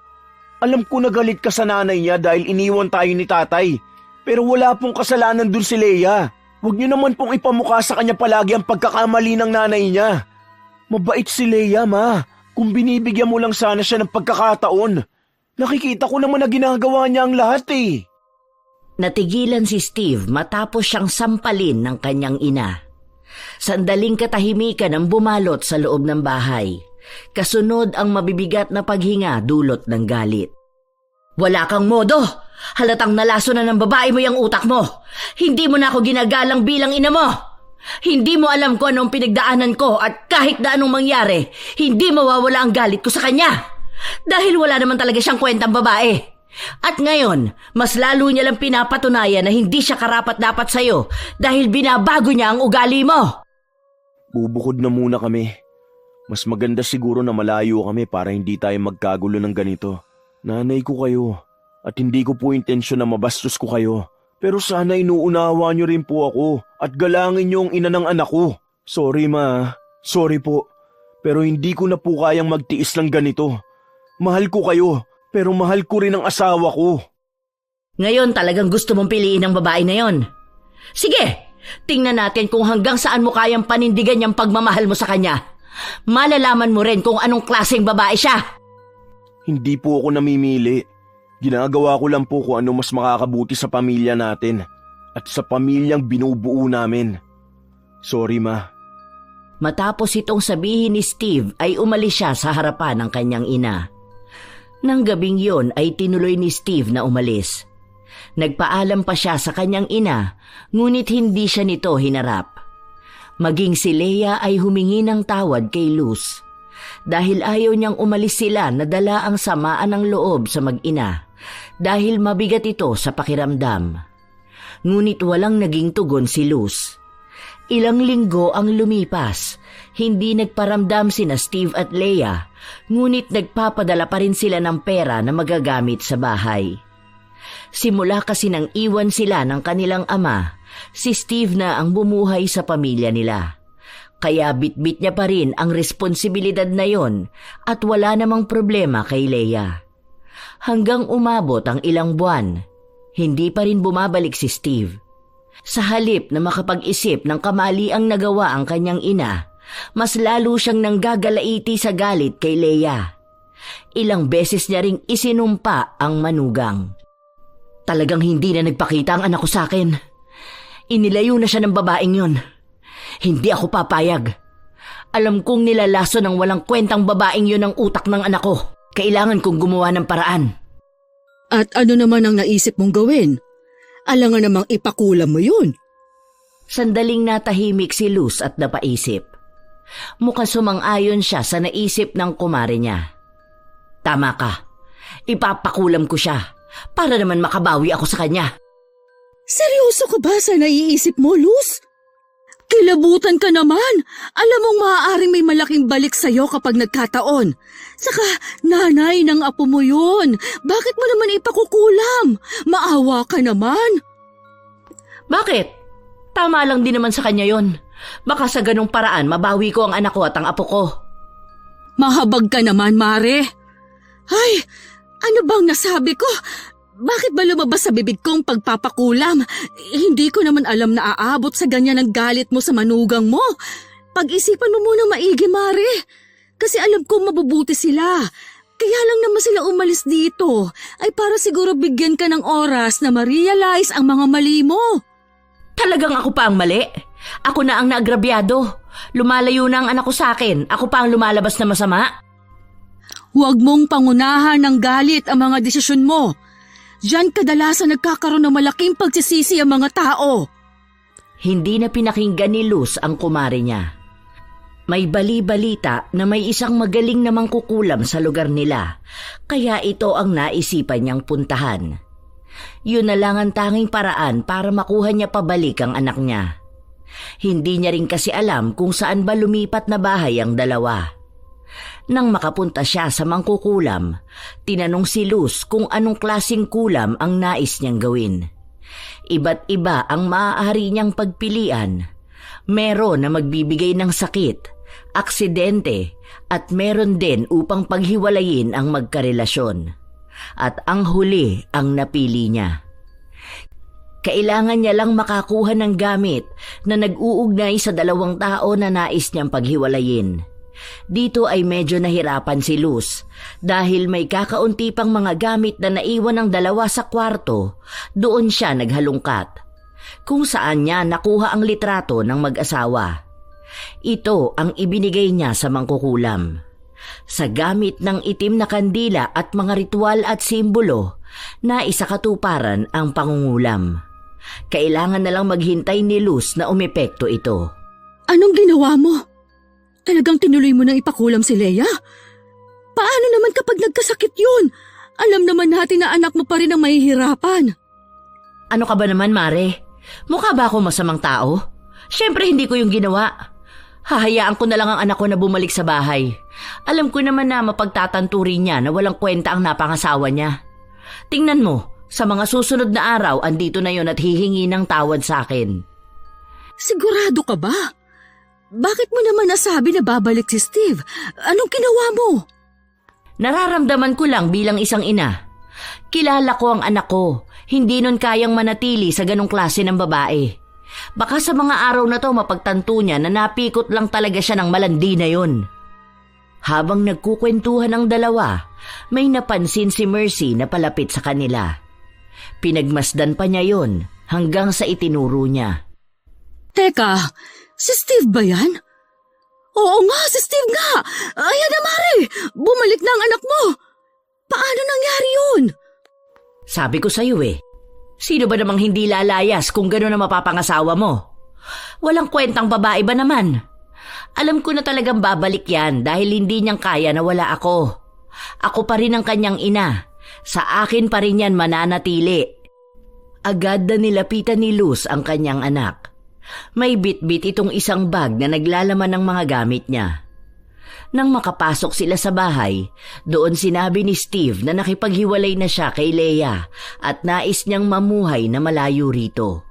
Alam ko na galit ka sa nanay niya dahil iniwan tayo ni tatay. Pero wala pong kasalanan dun si Leia. Huwag niyo naman pong ipamukha sa kanya palagi ang pagkakamali ng nanay niya. Mabait si Leia, ma. Kung binibigyan mo lang sana siya ng pagkakataon. Nakikita ko naman na ginagawa niya ang lahat eh. Natigilan si Steve matapos siyang sampalin ng kanyang ina. Sandaling katahimikan ang bumalot sa loob ng bahay. Kasunod ang mabibigat na paghinga dulot ng galit. Wala kang modo. Halatang nalaso na ng babae mo yung utak mo. Hindi mo na ako ginagalang bilang ina mo. Hindi mo alam kung anong pinagdaanan ko at kahit na anong mangyari, hindi mawawala ang galit ko sa kanya. Dahil wala naman talaga siyang kwentang babae. At ngayon, mas lalo niya lang pinapatunayan na hindi siya karapat-dapat sa'yo dahil binabago niya ang ugali mo. Bubukod na muna kami. Mas maganda siguro na malayo kami para hindi tayo magkagulo ng ganito. Nanay ko kayo at hindi ko po intensyon na mabastos ko kayo. Pero sana inuunawa niyo rin po ako at galangin niyo ang ina ng anak ko. Sorry ma, sorry po. Pero hindi ko na po kayang magtiis ng ganito. Mahal ko kayo, pero mahal ko rin ang asawa ko. Ngayon talagang gusto mong piliin ang babae na yon. Sige, tingnan natin kung hanggang saan mo kayang panindigan yung pagmamahal mo sa kanya. Malalaman mo rin kung anong klaseng babae siya. Hindi po ako namimili. Ginagawa ko lang po kung ano mas makakabuti sa pamilya natin at sa pamilyang binubuo namin. Sorry ma. Matapos itong sabihin ni Steve ay umalis siya sa harapan ng kanyang ina. Nang gabing yon ay tinuloy ni Steve na umalis. Nagpaalam pa siya sa kanyang ina, ngunit hindi siya nito hinarap. Maging si Leia ay humingi ng tawad kay Luz. Dahil ayaw niyang umalis sila na dala ang samaan ng loob sa mag-ina dahil mabigat ito sa pakiramdam. Ngunit walang naging tugon si Luz. Ilang linggo ang lumipas, hindi nagparamdam sina Steve at Leia, ngunit nagpapadala pa rin sila ng pera na magagamit sa bahay. Simula kasi nang iwan sila ng kanilang ama, si Steve na ang bumuhay sa pamilya nila. Kaya bitbit niya pa rin ang responsibilidad na yon at wala namang problema kay Leia. Hanggang umabot ang ilang buwan, hindi pa rin bumabalik si Steve. Sa halip na makapag-isip ng kamaliang nagawa ang kanyang ina, mas lalo siyang nanggagalaiti sa galit kay Leia. Ilang beses niya ring isinumpa ang manugang. Talagang hindi na nagpakita ang anak ko sa akin. Inilayo na siya ng babaeng yon. Hindi ako papayag. Alam kong nilalaso ng walang kwentang babaeng yun ang utak ng anak ko. Kailangan kong gumawa ng paraan. At ano naman ang naisip mong gawin? Alangan namang ipakulam mo yun. Sandaling natahimik si Luz at napaisip. Mukhang sumang-ayon siya sa naisip ng kumare niya. Tama ka. Ipapakulam ko siya para naman makabawi ako sa kanya. Seryoso ka ba sa naiisip mo, Luz? Kilabutan ka naman. Alam mong maaaring may malaking balik sa'yo kapag nagkataon. Saka, nanay ng apo mo yun. Bakit mo naman ipakukulam? Maawa ka naman. Bakit? Tama lang din naman sa kanya yon. Baka sa ganong paraan mabawi ko ang anak ko at ang apo ko. Mahabag ka naman, Mare. Ay, ano bang nasabi ko? Bakit ba lumabas sa bibig kong pagpapakulam? Hindi ko naman alam na aabot sa ganyan ang galit mo sa manugang mo. Pag-isipan mo muna maigi, Mare. Kasi alam kong mabubuti sila. Kaya lang naman sila umalis dito ay para siguro bigyan ka ng oras na ma-realize ang mga mali mo. Talagang ako pa ang mali? Ako na ang naagrabyado. Lumalayo na ang anak ko sa akin. Ako pa ang lumalabas na masama? Huwag mong pangunahan ng galit ang mga desisyon mo. Diyan kadalasan nagkakaroon ng malaking pagsisisi ang mga tao. Hindi na pinakinggan ni Luz ang kumare niya. May bali-balita na may isang magaling na mangkukulam sa lugar nila, kaya ito ang naisipan niyang puntahan. Yun na lang ang tanging paraan para makuha niya pabalik ang anak niya. Hindi niya rin kasi alam kung saan ba lumipat na bahay ang dalawa. Nang makapunta siya sa mangkukulam, tinanong si Luz kung anong klaseng kulam ang nais niyang gawin. Iba't iba ang maaari niyang pagpilian. Meron na magbibigay ng sakit, aksidente, at meron din upang paghiwalayin ang magkarelasyon. At ang huli ang napili niya. Kailangan niya lang makakuha ng gamit na nag-uugnay sa dalawang tao na nais niyang paghiwalayin. Dito ay medyo nahirapan si Luz dahil may kakaunti pang mga gamit na naiwan ng dalawa sa kwarto. Doon siya naghalungkat, kung saan niya nakuha ang litrato ng mag-asawa. Ito ang ibinigay niya sa mangkukulam. Sa gamit ng itim na kandila at mga ritual at simbolo, na isakatuparan ang pangungulam. Kailangan na lang maghintay ni Luz na umepekto ito. Anong ginawa mo? Talagang tinuloy mo na ipakulam si Leia? Paano naman kapag nagkasakit yun? Alam naman natin na anak mo pa rin ang mahihirapan. Ano ka ba naman, Mare? Mukha ba ako masamang tao? Siyempre hindi ko yung ginawa. Hahayaan ko na lang ang anak ko na bumalik sa bahay. Alam ko naman na mapagtatanturin niya na walang kwenta ang napangasawa niya. Tingnan mo, sa mga susunod na araw andito na yon at hihingi ng tawad sa akin. Sigurado ka ba? Bakit mo naman nasabi na babalik si Steve? Anong ginawa mo? Nararamdaman ko lang bilang isang ina. Kilala ko ang anak ko. Hindi nun kayang manatili sa ganong klase ng babae. Baka sa mga araw na to mapagtanto niya na napikot lang talaga siya ng malandi na yun. Habang nagkukwentuhan ang dalawa, may napansin si Mercy na palapit sa kanila. Pinagmasdan pa niya yon hanggang sa itinuro niya. Teka, si Steve ba yan? Oo nga, si Steve nga! Ayan na, Mare! Bumalik na ang anak mo! Paano nangyari yun? Sabi ko sa'yo sino ba namang hindi lalayas kung gano'n na mapapangasawa mo? Walang kwentang babae ba naman? Alam ko na talagang babalik yan dahil hindi niyang kaya na wala ako. Ako pa rin ang kanyang ina. Sa akin pa rin yan mananatili. Agad na nilapitan ni Luz ang kanyang anak. May bit-bit itong isang bag na naglalaman ng mga gamit niya. Nang makapasok sila sa bahay, doon sinabi ni Steve na nakipaghiwalay na siya kay Leia at nais niyang mamuhay na malayo rito.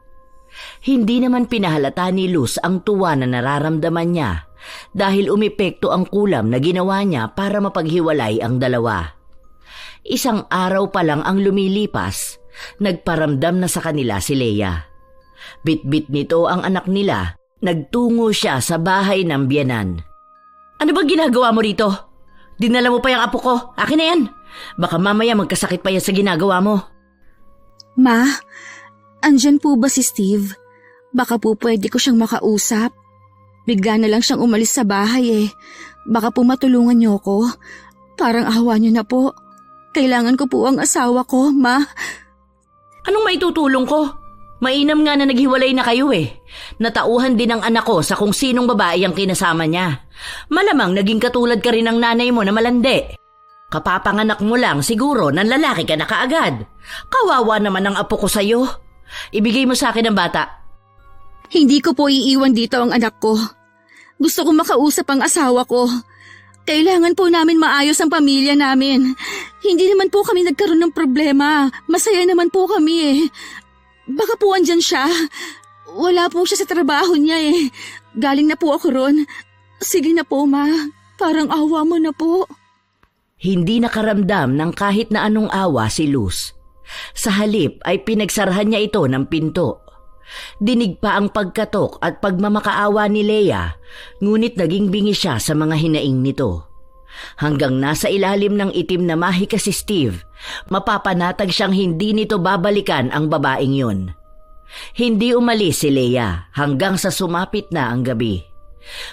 Hindi naman pinahalata ni Luz ang tuwa na nararamdaman niya dahil umepekto ang kulam na ginawa niya para mapaghiwalay ang dalawa. Isang araw pa lang ang lumilipas, nagparamdam na sa kanila si Leia. Bit-bit nito ang anak nila, nagtungo siya sa bahay ng biyenan. Ano bang ginagawa mo rito? Dinala mo pa yung apo ko. Akin na yan. Baka mamaya magkasakit pa yan sa ginagawa mo. Ma, andyan po ba si Steve? Baka po pwede ko siyang makausap. Bigla na lang siyang umalis sa bahay Baka po matulungan niyo ko. Parang awa niyo na po. Kailangan ko po ang asawa ko, Ma. Anong maitutulong ko? Mainam nga na naghiwalay na kayo Natauhan din ang anak ko sa kung sinong babae ang kinasama niya. Malamang naging katulad ka rin ng nanay mo na malandi. Kapapanganak mo lang siguro ng lalaki ka na kaagad. Kawawa naman ang apo ko sa'yo. Ibigay mo sa akin ang bata. Hindi ko po iiwan dito ang anak ko. Gusto kong makausap ang asawa ko. Kailangan po namin maayos ang pamilya namin. Hindi naman po kami nagkaroon ng problema. Masaya naman po kami Baka po andyan siya. Wala po siya sa trabaho niya Galing na po ako ron. Sige na po, Ma. Parang awa mo na po. Hindi nakaramdam ng kahit na anong awa si Luz. Sa halip ay pinagsarahan niya ito ng pinto. Dinig pa ang pagkatok at pagmamakaawa ni Leia, ngunit naging bingi siya sa mga hinaing nito. Hanggang nasa ilalim ng itim na mahika si Steve, mapapanatag siyang hindi nito babalikan ang babaeng yun. Hindi umalis si Leia hanggang sa sumapit na ang gabi.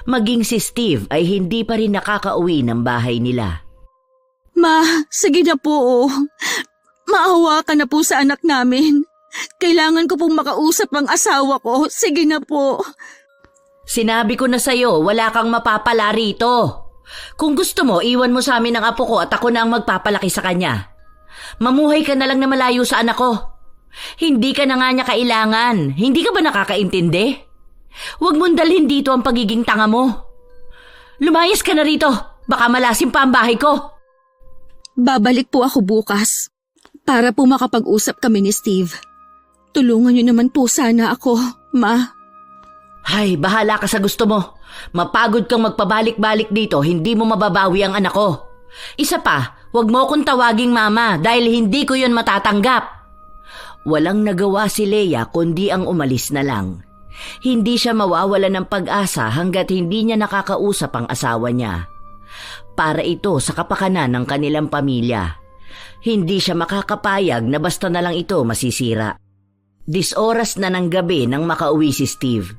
Maging si Steve ay hindi pa rin nakakauwi ng bahay nila. Ma, sige na po. Maawa ka na po sa anak namin. Kailangan ko pong makausap ang asawa ko. Sige na po. Sinabi ko na sa'yo, wala kang mapapala rito. Kung gusto mo, iwan mo sa amin ang apo ko at ako na ang magpapalaki sa kanya. Mamuhay ka na lang na malayo sa anak ko. Hindi ka na nga niya kailangan. Hindi ka ba nakakaintindi? Huwag mong dalhin dito ang pagiging tanga mo. Lumayas ka na rito. Baka malasim pa ang bahay ko. Babalik po ako bukas para po makapag-usap kami ni Steve. Tulungan niyo naman po sana ako, Ma. Ay, bahala ka sa gusto mo. Mapagod kang magpabalik-balik dito, hindi mo mababawi ang anak ko. Isa pa, huwag mo akong tawaging mama dahil hindi ko yon matatanggap. Walang nagawa si Leia kundi ang umalis na lang. Hindi siya mawawala ng pag-asa hanggat hindi niya nakakausap ang asawa niya. Para ito sa kapakanan ng kanilang pamilya. Hindi siya makakapayag na basta na lang ito masisira. 10 oras na ng gabi nang makauwi si Steve.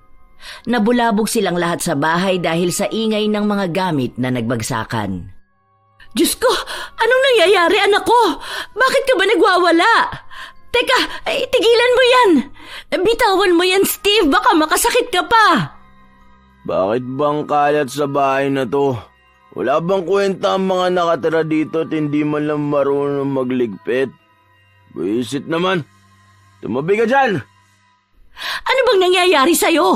Nabulabog silang lahat sa bahay dahil sa ingay ng mga gamit na nagbagsakan. Diyos ko, anong nangyayari anak ko? Bakit ka ba nagwawala? Teka, tigilan mo yan. Bitawan mo yan, Steve, baka makasakit ka pa. Bakit bang kalat sa bahay na to? Wala bang kwenta ang mga nakatira dito at hindi man lang marunong magligpit? Buisit naman. Tumabi ka dyan! Ano bang nangyayari sa'yo?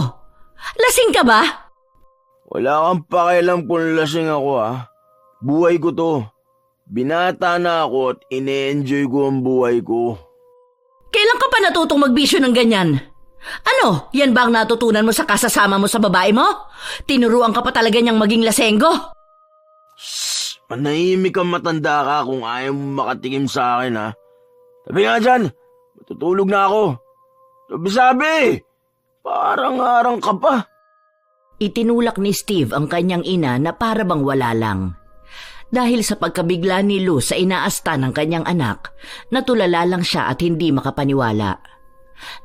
Lasing ka ba? Wala kang pakialam kung lasing ako ha. Buhay ko to. Binata na ako at ine-enjoy ko ang buhay ko. Kailan ka pa natutong magbisyo ng ganyan? Ano, yan ba ang natutunan mo sa kasasama mo sa babae mo? Tinuruan ka pa talaga niyang maging lasenggo? Shhh! Manahimik kang matanda ka kung ayaw mo makatikim sa akin ha. Tabi nga dyan! Matutulog na ako. Sabi! Parang harang ka pa. Itinulak ni Steve ang kanyang ina na para bang wala lang. Dahil sa pagkabigla ni Luz sa inaasta ng kanyang anak, natulala lang siya at hindi makapaniwala.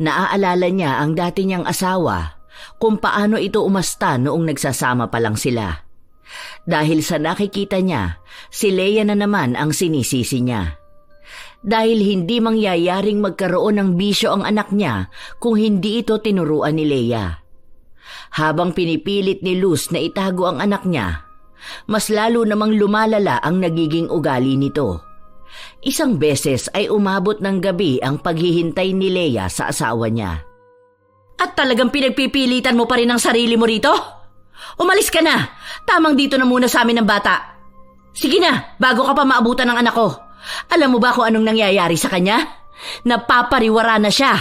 Naaalala niya ang dati niyang asawa, kung paano ito umasta noong nagsasama pa lang sila. Dahil sa nakikita niya, si Leia na naman ang sinisisi niya. Dahil hindi mangyayaring magkaroon ng bisyo ang anak niya kung hindi ito tinuruan ni Leia. Habang pinipilit ni Luz na itago ang anak niya, mas lalo namang lumalala ang nagiging ugali nito. Isang beses ay umabot ng gabi ang paghihintay ni Leia sa asawa niya. At talagang pinagpipilitan mo pa rin ang sarili mo rito? Umalis ka na! Tamang dito na muna sa amin ng bata. Sige na, bago ka pa maabutan ng anak ko. Alam mo ba kung anong nangyayari sa kanya? Napapariwara na siya.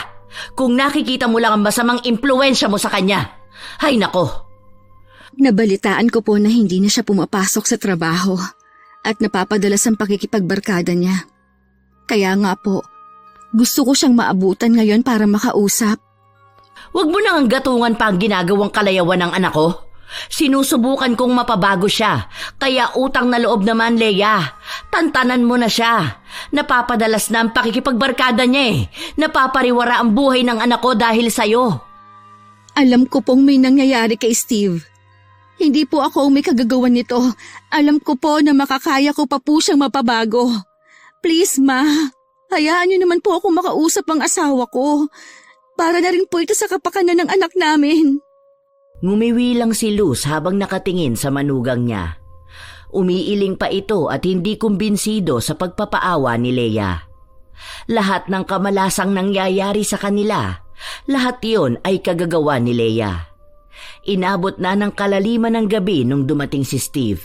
Kung nakikita mo lang ang masamang impluwensya mo sa kanya. Hay nako! Nabalitaan ko po na hindi na siya pumapasok sa trabaho at napapadalas ang pakikipagbarkada niya. Kaya nga po, gusto ko siyang maabutan ngayon para makausap. Huwag mo nang gatungan pa ang ginagawang kalayawan ng anak ko. Sinusubukan kong mapabago siya, kaya utang na loob naman, Leia. Tantanan mo na siya. Napapadalas na ang pakikipagbarkada niya eh. Napapariwara ang buhay ng anak ko dahil sa'yo. Alam ko pong may nangyayari kay Steve. Hindi po ako may kagagawan nito. Alam ko po na makakaya ko pa po siyang mapabago. Please, Ma. Hayaan niyo naman po ako makausap ang asawa ko. Para na rin po ito sa kapakanan ng anak namin. Ngumiwi lang si Luz habang nakatingin sa manugang niya. Umiiling pa ito at hindi kumbinsido sa pagpapaawa ni Leia. Lahat ng kamalasang nangyayari sa kanila, lahat iyon ay kagagawa ni Leia. Inabot na ng kalaliman ng gabi nung dumating si Steve.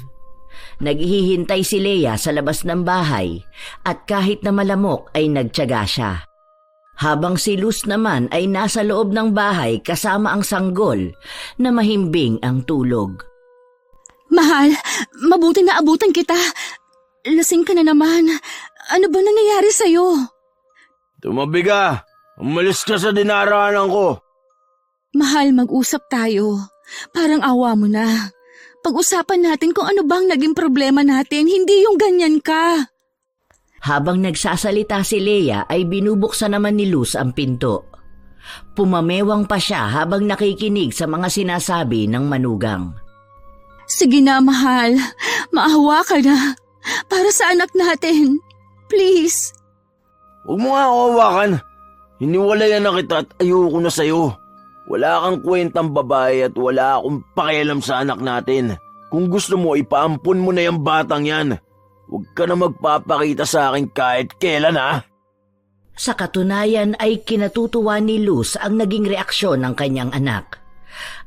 Naghihintay si Leia sa labas ng bahay at kahit na malamok ay nagtiyaga siya. Habang si Luz naman ay nasa loob ng bahay kasama ang sanggol na mahimbing ang tulog. Mahal, mabuti na abutan kita. Lasing ka na naman. Ano ba nangyayari sa'yo? Tumabi ka! Umalis ka sa dinaraanan ko! Mahal, mag-usap tayo. Parang awa mo na. Pag-usapan natin kung ano bang naging problema natin, hindi yung ganyan ka. Habang nagsasalita si Leia ay binubuksan naman ni Luz ang pinto. Pumamewang pa siya habang nakikinig sa mga sinasabi ng manugang. Sige na, mahal. Maawa ka na. Para sa anak natin. Please. Huwag mo nga ako hawakan. Hiniwalayan na kita at ayoko na sa'yo. Wala kang kwentang babae at wala akong pakialam sa anak natin. Kung gusto mo, ipaampun mo na yung batang yan. Huwag ka na magpapakita sa akin kahit kailan, ha? Sa katunayan ay kinatutuwa ni Luz ang naging reaksyon ng kanyang anak.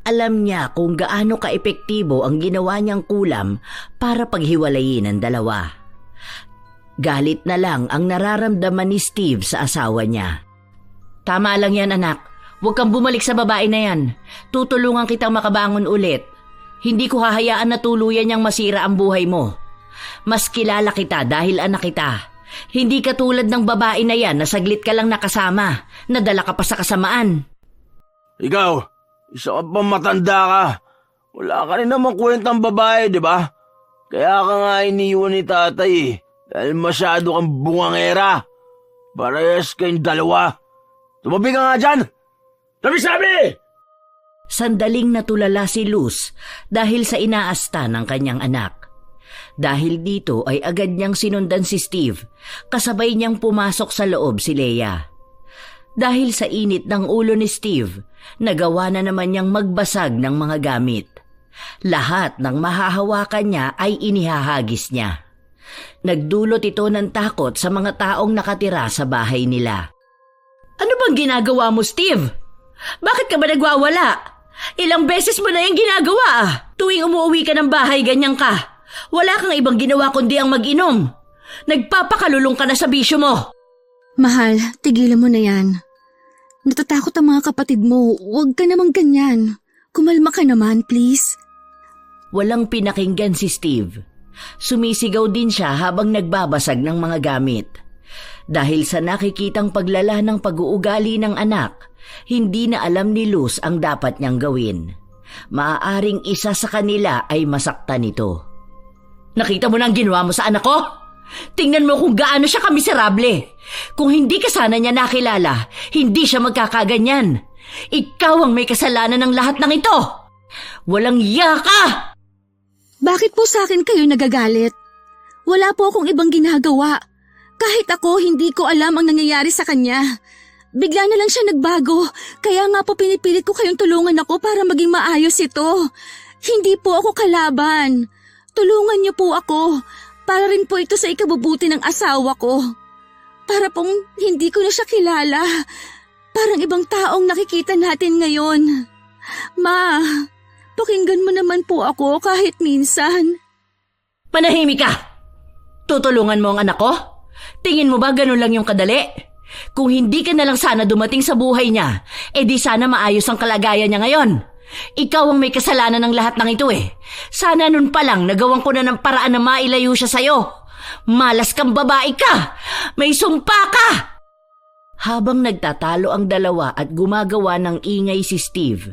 Alam niya kung gaano kaepektibo ang ginawa niyang kulam para paghiwalayin ang dalawa. Galit na lang ang nararamdaman ni Steve sa asawa niya. Tama lang yan, anak. Huwag kang bumalik sa babae na yan. Tutulungan kitang makabangon ulit. Hindi ko hahayaan na tuluyan niyang masira ang buhay mo. Mas kilala kita dahil anak kita. Hindi ka tulad ng babae na yan na saglit ka lang nakasama. Nadala ka pa sa kasamaan. Ikaw, isa ka pa matanda ka. Wala ka rin namang kwentang babae, di ba? Kaya ka nga iniwan ni tatay dahil masyado kang bungangera. Parehas kayong dalawa. Tumabi ka nga dyan! Sabi! Sandaling natulala si Luz dahil sa inaasta ng kanyang anak. Dahil dito ay agad niyang sinundan si Steve, kasabay niyang pumasok sa loob si Leia. Dahil sa init ng ulo ni Steve, nagawa na naman niyang magbasag ng mga gamit. Lahat ng mahahawakan niya ay inihahagis niya. Nagdulot ito ng takot sa mga taong nakatira sa bahay nila. Ano bang ginagawa mo, Steve? Bakit ka ba nagwawala? Ilang beses mo na yung ginagawa ah. Tuwing umuwi ka ng bahay, ganyan ka. Wala kang ibang ginawa kundi ang mag-inom. Nagpapakalulong ka na sa bisyo mo. Mahal, tigilan mo na yan. Natatakot ang mga kapatid mo. Huwag ka namang ganyan. Kumalma ka naman, please. Walang pinakinggan si Steve. Sumisigaw din siya habang nagbabasag ng mga gamit. Dahil sa nakikitang paglala ng pag-uugali ng anak, hindi na alam ni Luz ang dapat niyang gawin. Maaaring isa sa kanila ay masaktan nito. Nakita mo na ang ginawa mo sa anak ko? Tingnan mo kung gaano siya kamiserable. Kung hindi ka sana niya nakilala, hindi siya magkakaganyan. Ikaw ang may kasalanan ng lahat ng ito. Walang iya ka! Bakit po sa akin kayo nagagalit? Wala po akong ibang ginagawa. Kahit ako, hindi ko alam ang nangyayari sa kanya. Bigla na lang siya nagbago, kaya nga po pinipilit ko kayong tulungan ako para maging maayos ito. Hindi po ako kalaban. Tulungan niyo po ako, para rin po ito sa ikabubuti ng asawa ko. Para pong hindi ko na siya kilala. Parang ibang taong nakikita natin ngayon. Ma, pakinggan mo naman po ako kahit minsan. Manahimik ka! Tutulungan mo ang anak ko? Tingin mo ba ganun lang yung kadali? Kung hindi ka na lang sana dumating sa buhay niya, di sana maayos ang kalagayan niya ngayon. Ikaw ang may kasalanan ng lahat ng ito eh. Sana nun pa lang nagawan ko na ng paraan na mailayo siya sa'yo. Malas kang babae ka! May sumpa ka! Habang nagtatalo ang dalawa at gumagawa ng ingay si Steve,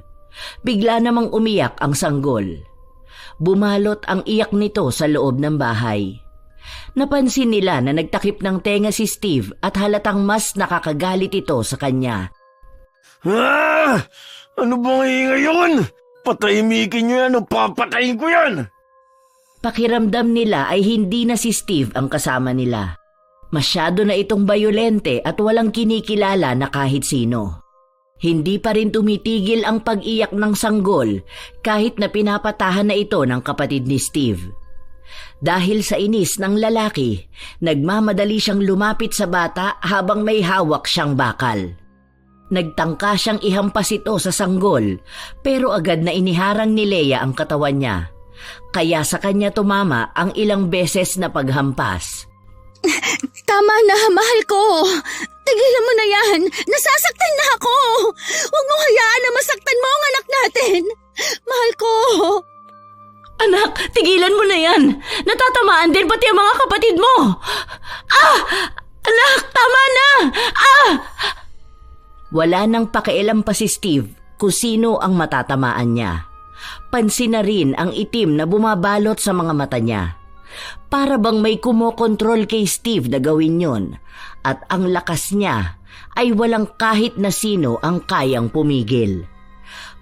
bigla namang umiyak ang sanggol. Bumalot ang iyak nito sa loob ng bahay. Napansin nila na nagtakip ng tenga si Steve at halatang mas nakakagalit ito sa kanya. Ah! Ano bang ingay yun? Patahimikin nyo yan o papatayin ko yan! Pakiramdam nila ay hindi na si Steve ang kasama nila. Masyado na itong bayolente at walang kinikilala na kahit sino. Hindi pa rin tumitigil ang pag-iyak ng sanggol kahit na pinapatahan na ito ng kapatid ni Steve. Dahil sa inis ng lalaki, nagmamadali siyang lumapit sa bata habang may hawak siyang bakal. Nagtangka siyang ihampas ito sa sanggol pero agad na iniharang ni Leia ang katawan niya. Kaya sa kanya tumama ang ilang beses na paghampas. Tama na, mahal ko. Tigilan mo na yan. Nasasaktan na ako. Huwag mo hayaan na masaktan mo ang anak natin. Mahal ko. Anak, tigilan mo na yan. Natatamaan din pati ang mga kapatid mo. Ah! Anak, tama na! Ah! Wala nang pakialam pa si Steve kung sino ang matatamaan niya. Pansin na rin ang itim na bumabalot sa mga mata niya. Para bang may kumokontrol kay Steve na gawin yon, at ang lakas niya ay walang kahit na sino ang kayang pumigil.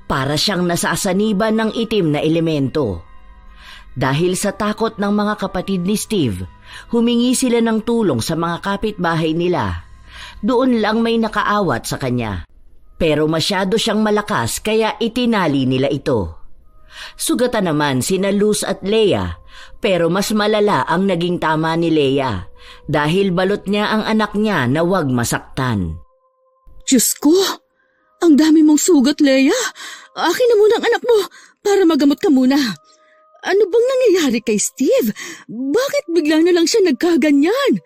Para siyang nasasaniban ng itim na elemento. Dahil sa takot ng mga kapatid ni Steve, humingi sila ng tulong sa mga kapitbahay nila. Doon lang may nakaawat sa kanya. Pero masyado siyang malakas kaya itinali nila ito. Sugatan naman sina Luz at Leia, pero mas malala ang naging tama ni Leia dahil balot niya ang anak niya na wag masaktan. Diyos ko! Ang dami mong sugat, Leia! Akin na muna ang anak mo para magamot ka muna. Ano bang nangyayari kay Steve? Bakit bigla na lang siya nagkaganyan?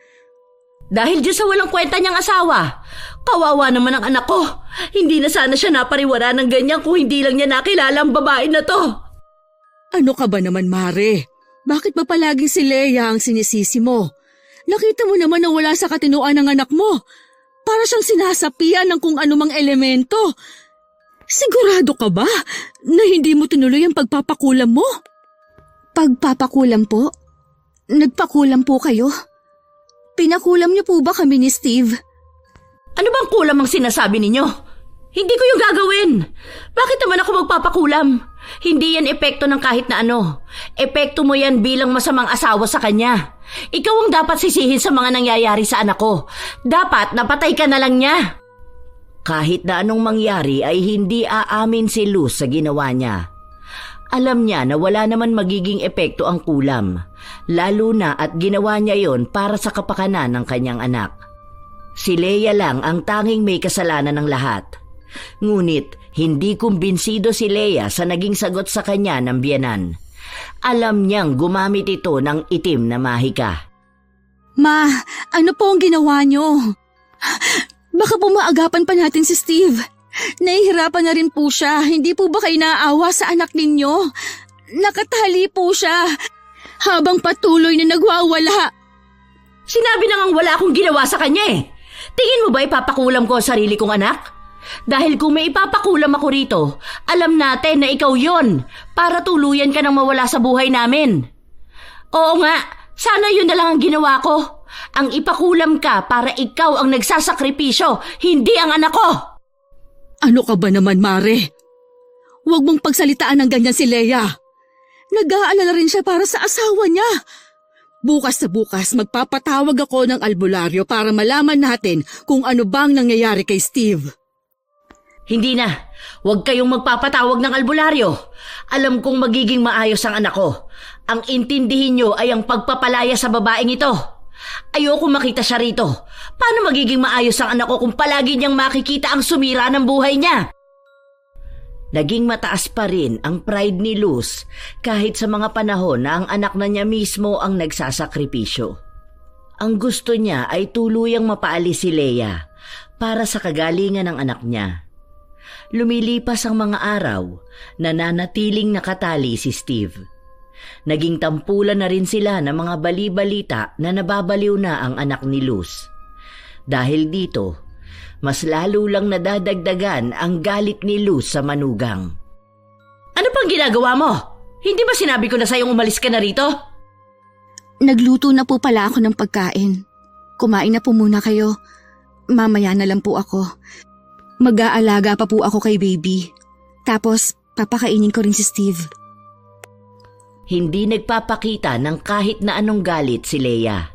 Dahil dyan sa walang kwenta niyang asawa. Kawawa naman ang anak ko. Hindi na sana siya napariwara ng ganyan kung hindi lang niya nakilala ang babae na to. Ano ka ba naman, Mare? Bakit ba palaging si Leia ang sinisisi mo? Nakita mo naman na wala sa katinoan ng anak mo. Para siyang sinasapian ng kung anumang elemento. Sigurado ka ba na hindi mo tinuloy ang pagpapakulam mo? Pagpapakulam po? Nagpakulam po kayo? Pinakulam niyo po ba kami ni Steve? Ano bang kulam ang sinasabi ninyo? Hindi ko yung gagawin. Bakit naman ako magpapakulam? Hindi yan epekto ng kahit na ano. Epekto mo yan bilang masamang asawa sa kanya. Ikaw ang dapat sisihin sa mga nangyayari sa anak ko. Dapat napatay ka na lang niya. Kahit na anong mangyari ay hindi aamin si Luz sa ginawa niya. Alam niya na wala naman magiging epekto ang kulam, lalo na at ginawa niya yon para sa kapakanan ng kanyang anak. Si Leia lang ang tanging may kasalanan ng lahat. Ngunit hindi kumbinsido si Leia sa naging sagot sa kanya ng biyenan. Alam niyang gumamit ito ng itim na mahika. Ma, ano po ang ginawa niyo? Baka po maagapan pa natin si Steve. Nahihirapan na rin po siya. Hindi po ba kayo naaawa sa anak ninyo? Nakatali po siya habang patuloy na nagwawala. Sinabi na ngang wala akong ginawa sa kanya eh. Tingin mo ba ipapakulam ko ang sarili kong anak? Dahil kung may ipapakulam ako rito, alam natin na ikaw yon para tuluyan ka nang mawala sa buhay namin. Oo nga, sana yun na lang ang ginawa ko. Ang ipakulam ka para ikaw ang nagsasakripisyo, hindi ang anak ko. Ano ka ba naman, Mare? Huwag mong pagsalitaan ng ganyan si Leia. Nag-aalala rin siya para sa asawa niya. Bukas na bukas magpapatawag ako ng albularyo para malaman natin kung ano bang nangyayari kay Steve. Hindi na. Huwag kayong magpapatawag ng albularyo. Alam kong magiging maayos ang anak ko. Ang intindihin nyo ay ang pagpapalaya sa babaeng ito. Ayoko makita siya rito. Paano magiging maayos ang anak ko kung palagi niyang makikita ang sumira ng buhay niya? Naging mataas pa rin ang pride ni Luz kahit sa mga panahon na ang anak na niya mismo ang nagsasakripisyo. Ang gusto niya ay tuluyang mapaalis si Leia para sa kagalingan ng anak niya. Lumilipas ang mga araw, nananatiling nakatali si Steve. Naging tampulan na rin sila ng mga bali-balita na nababaliw na ang anak ni Luz. Dahil dito, mas lalo lang nadadagdagan ang galit ni Luz sa manugang. Ano pang ginagawa mo? Hindi ba sinabi ko na sa'yong umalis ka na rito? Nagluto na po pala ako ng pagkain. Kumain na po muna kayo. Mamaya na lang po ako. Mag-aalaga pa po ako kay baby. Tapos, papakainin ko rin si Steve. Hindi nagpapakita ng kahit na anong galit si Leia.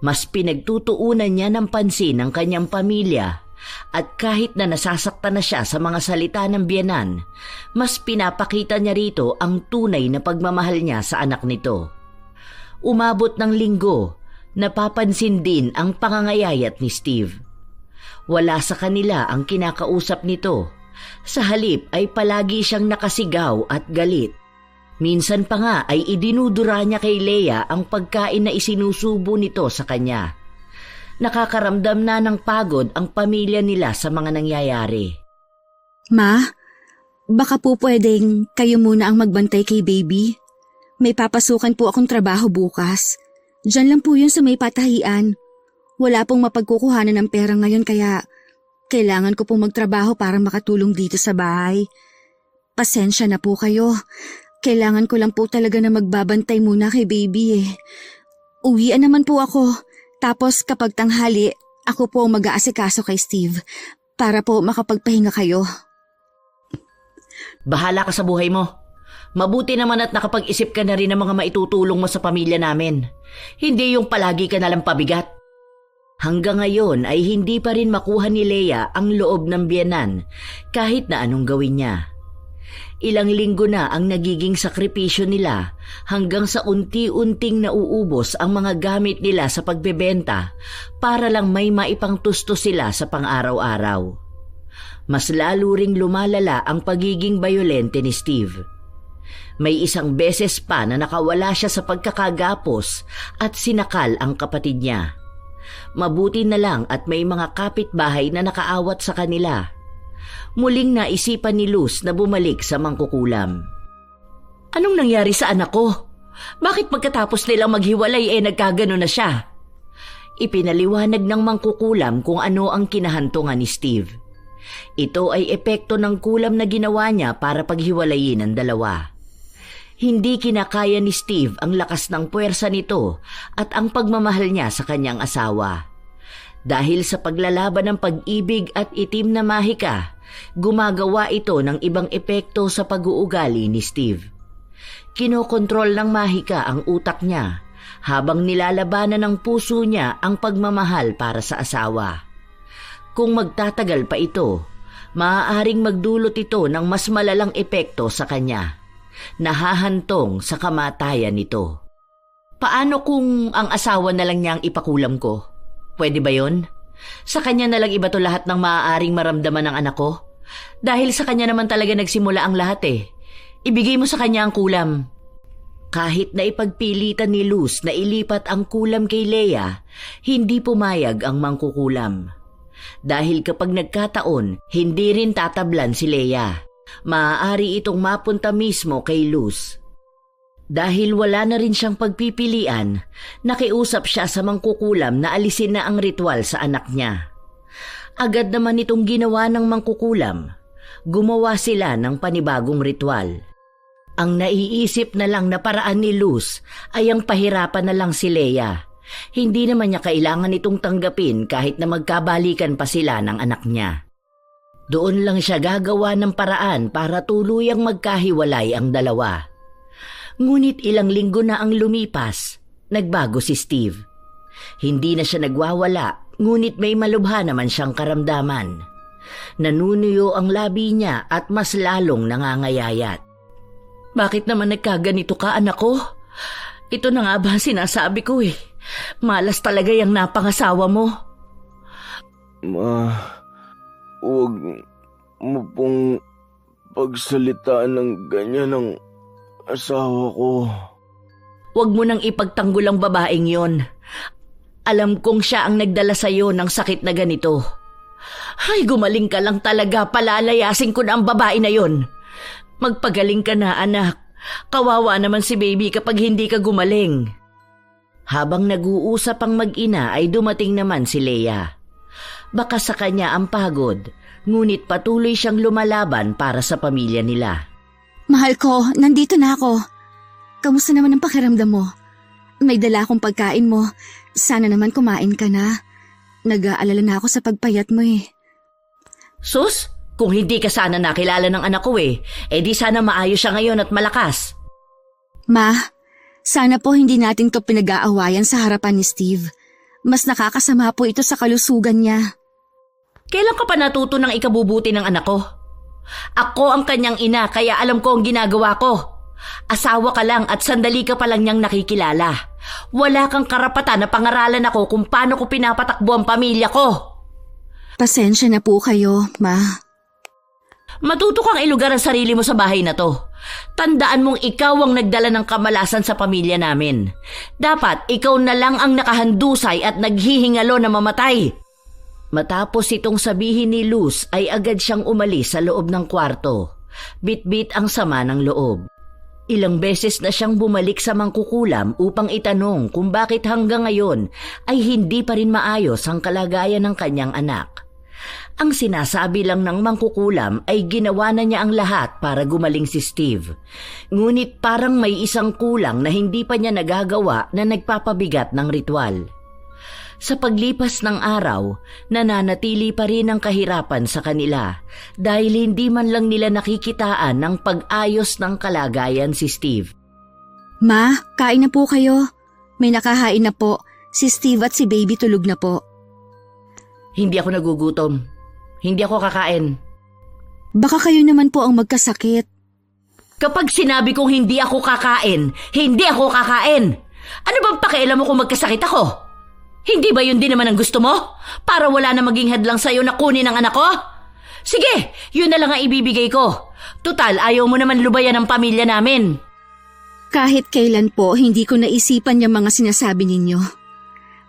Mas pinagtutuunan niya ng pansin ang kanyang pamilya at kahit na nasasaktan na siya sa mga salita ng biyenan, mas pinapakita niya rito ang tunay na pagmamahal niya sa anak nito. Umabot ng linggo, napapansin din ang pangangayayat ni Steve. Wala sa kanila ang kinakausap nito. Sa halip ay palagi siyang nakasigaw at galit. Minsan pa nga ay idinudura niya kay Leia ang pagkain na isinusubo nito sa kanya. Nakakaramdam na ng pagod ang pamilya nila sa mga nangyayari. Ma, baka po pwedeng kayo muna ang magbantay kay baby. May papasukan po akong trabaho bukas. Diyan lang po yun sa may patahian. Wala pong mapagkukuhanan ng pera ngayon kaya Kailangan ko pong magtrabaho para makatulong dito sa bahay. Pasensya na po kayo. Kailangan ko lang po talaga na magbabantay muna kay baby eh. Uwian naman po ako. Tapos kapag tanghali, ako po ang mag-aasikaso kay Steve para po makapagpahinga kayo. Bahala ka sa buhay mo. Mabuti naman at nakapag-isip ka na rin ng mga maitutulong mo sa pamilya namin. Hindi yung palagi ka nalang pabigat. Hanggang ngayon ay hindi pa rin makuha ni Leia ang loob ng biyenan kahit na anong gawin niya. Ilang linggo na ang nagiging sakripisyo nila hanggang sa unti-unting nauubos ang mga gamit nila sa pagbebenta para lang may maipangtusto sila sa pang-araw-araw. Mas lalo ring lumalala ang pagiging bayolente ni Steve. May isang beses pa na nakawala siya sa pagkakagapos at sinakal ang kapatid niya. Mabuti na lang at may mga kapitbahay na nakaawat sa kanila. Muling naisipan ni Luz na bumalik sa mangkukulam. Anong nangyari sa anak ko? Bakit pagkatapos nilang maghiwalay nagkagano na siya? Ipinaliwanag ng mangkukulam kung ano ang kinahantungan ni Steve. Ito ay epekto ng kulam na ginawa niya para paghiwalayin ang dalawa. Hindi kinakaya ni Steve ang lakas ng puwersa nito at ang pagmamahal niya sa kanyang asawa. Dahil sa paglalaban ng pag-ibig at itim na mahika, gumagawa ito ng ibang epekto sa pag-uugali ni Steve. Kinokontrol ng mahika ang utak niya habang nilalabanan ng puso niya ang pagmamahal para sa asawa. Kung magtatagal pa ito, maaaring magdulot ito ng mas malalang epekto sa kanya. Nahahantong sa kamatayan nito. Paano kung ang asawa na lang niya ang ipakulam ko? Pwede ba yon? Sa kanya na lang iba to lahat ng maaaring maramdaman ng anak ko? Dahil sa kanya naman talaga nagsimula ang lahat eh. Ibigay mo sa kanya ang kulam. Kahit na ipagpilitan ni Luz na ilipat ang kulam kay Leia, hindi pumayag ang mangkukulam. Dahil kapag nagkataon, hindi rin tatablan si Leia. Maaari itong mapunta mismo kay Luz. Dahil wala na rin siyang pagpipilian, nakiusap siya sa mangkukulam na alisin na ang ritual sa anak niya. Agad naman itong ginawa ng mangkukulam. Gumawa sila ng panibagong ritual. Ang naiisip na lang na paraan ni Luz ay ang pahirapan na lang si Leia. Hindi naman niya kailangan itong tanggapin kahit na magkabalikan pa sila ng anak niya. Doon lang siya gagawa ng paraan para tuluyang magkahiwalay ang dalawa. Ngunit ilang linggo na ang lumipas, nagbago si Steve. Hindi na siya nagwawala, ngunit may malubha naman siyang karamdaman. Nanunuyo ang labi niya at mas lalong nangangayayat. Bakit naman nagkaganito ka, anak ko? Ito na nga ba ang sinasabi ko eh. Malas talaga yung napangasawa mo. Huwag mo pong pagsalitaan ng ganyan ng asawa ko. Huwag mo nang ipagtanggol ang babaeng yon. Alam kong siya ang nagdala sa'yo ng sakit na ganito. Ay, gumaling ka lang talaga, palalayasin ko na ang babae na yon. Magpagaling ka na, anak. Kawawa naman si baby kapag hindi ka gumaling. Habang nag-uusap ang mag-ina ay dumating naman si Leia. Baka sa kanya ang pagod, ngunit patuloy siyang lumalaban para sa pamilya nila. Mahal ko, nandito na ako. Kamusta naman ang pakiramdam mo? May dala akong pagkain mo. Sana naman kumain ka na. Nag-aalala na ako sa pagpayat mo eh. Sus, kung hindi ka sana nakilala ng anak ko di sana maayos siya ngayon at malakas. Ma, sana po hindi natin to pinag-aawayan sa harapan ni Steve. Mas nakakasama po ito sa kalusugan niya. Kailan ka pa natuto ng ikabubuti ng anak ko? Ako ang kanyang ina kaya alam ko ang ginagawa ko. Asawa ka lang at sandali ka pa lang niyang nakikilala. Wala kang karapatan na pangaralan ako kung paano ko pinapatakbo ang pamilya ko. Pasensya na po kayo, Ma. Matuto kang ilugar ang sarili mo sa bahay na to. Tandaan mong ikaw ang nagdala ng kamalasan sa pamilya namin. Dapat ikaw na lang ang nakahandusay at naghihingalo na mamatay. Matapos itong sabihin ni Luz ay agad siyang umalis sa loob ng kwarto. Bit-bit ang sama ng loob. Ilang beses na siyang bumalik sa mangkukulam upang itanong kung bakit hanggang ngayon ay hindi pa rin maayos ang kalagayan ng kanyang anak. Ang sinasabi lang ng mangkukulam ay ginawa na niya ang lahat para gumaling si Steve. Ngunit parang may isang kulang na hindi pa niya nagagawa na nagpapabigat ng ritual. Sa paglipas ng araw, nananatili pa rin ang kahirapan sa kanila dahil hindi man lang nila nakikitaan ng pag-ayos ng kalagayan si Steve. Ma, kain na po kayo. May nakahain na po. Si Steve at si Baby tulog na po. Hindi ako nagugutom. Hindi ako kakain. Baka kayo naman po ang magkasakit. Kapag sinabi kong hindi ako kakain, hindi ako kakain. Ano bang pakialam mo kung magkasakit ako? Hindi ba yun din naman ang gusto mo? Para wala na maging hadlang sa'yo na kunin ang anak ko? Sige, yun na lang ang ibibigay ko. Tutal, ayaw mo naman lubayan ang pamilya namin. Kahit kailan po, hindi ko naisipan yung mga sinasabi ninyo.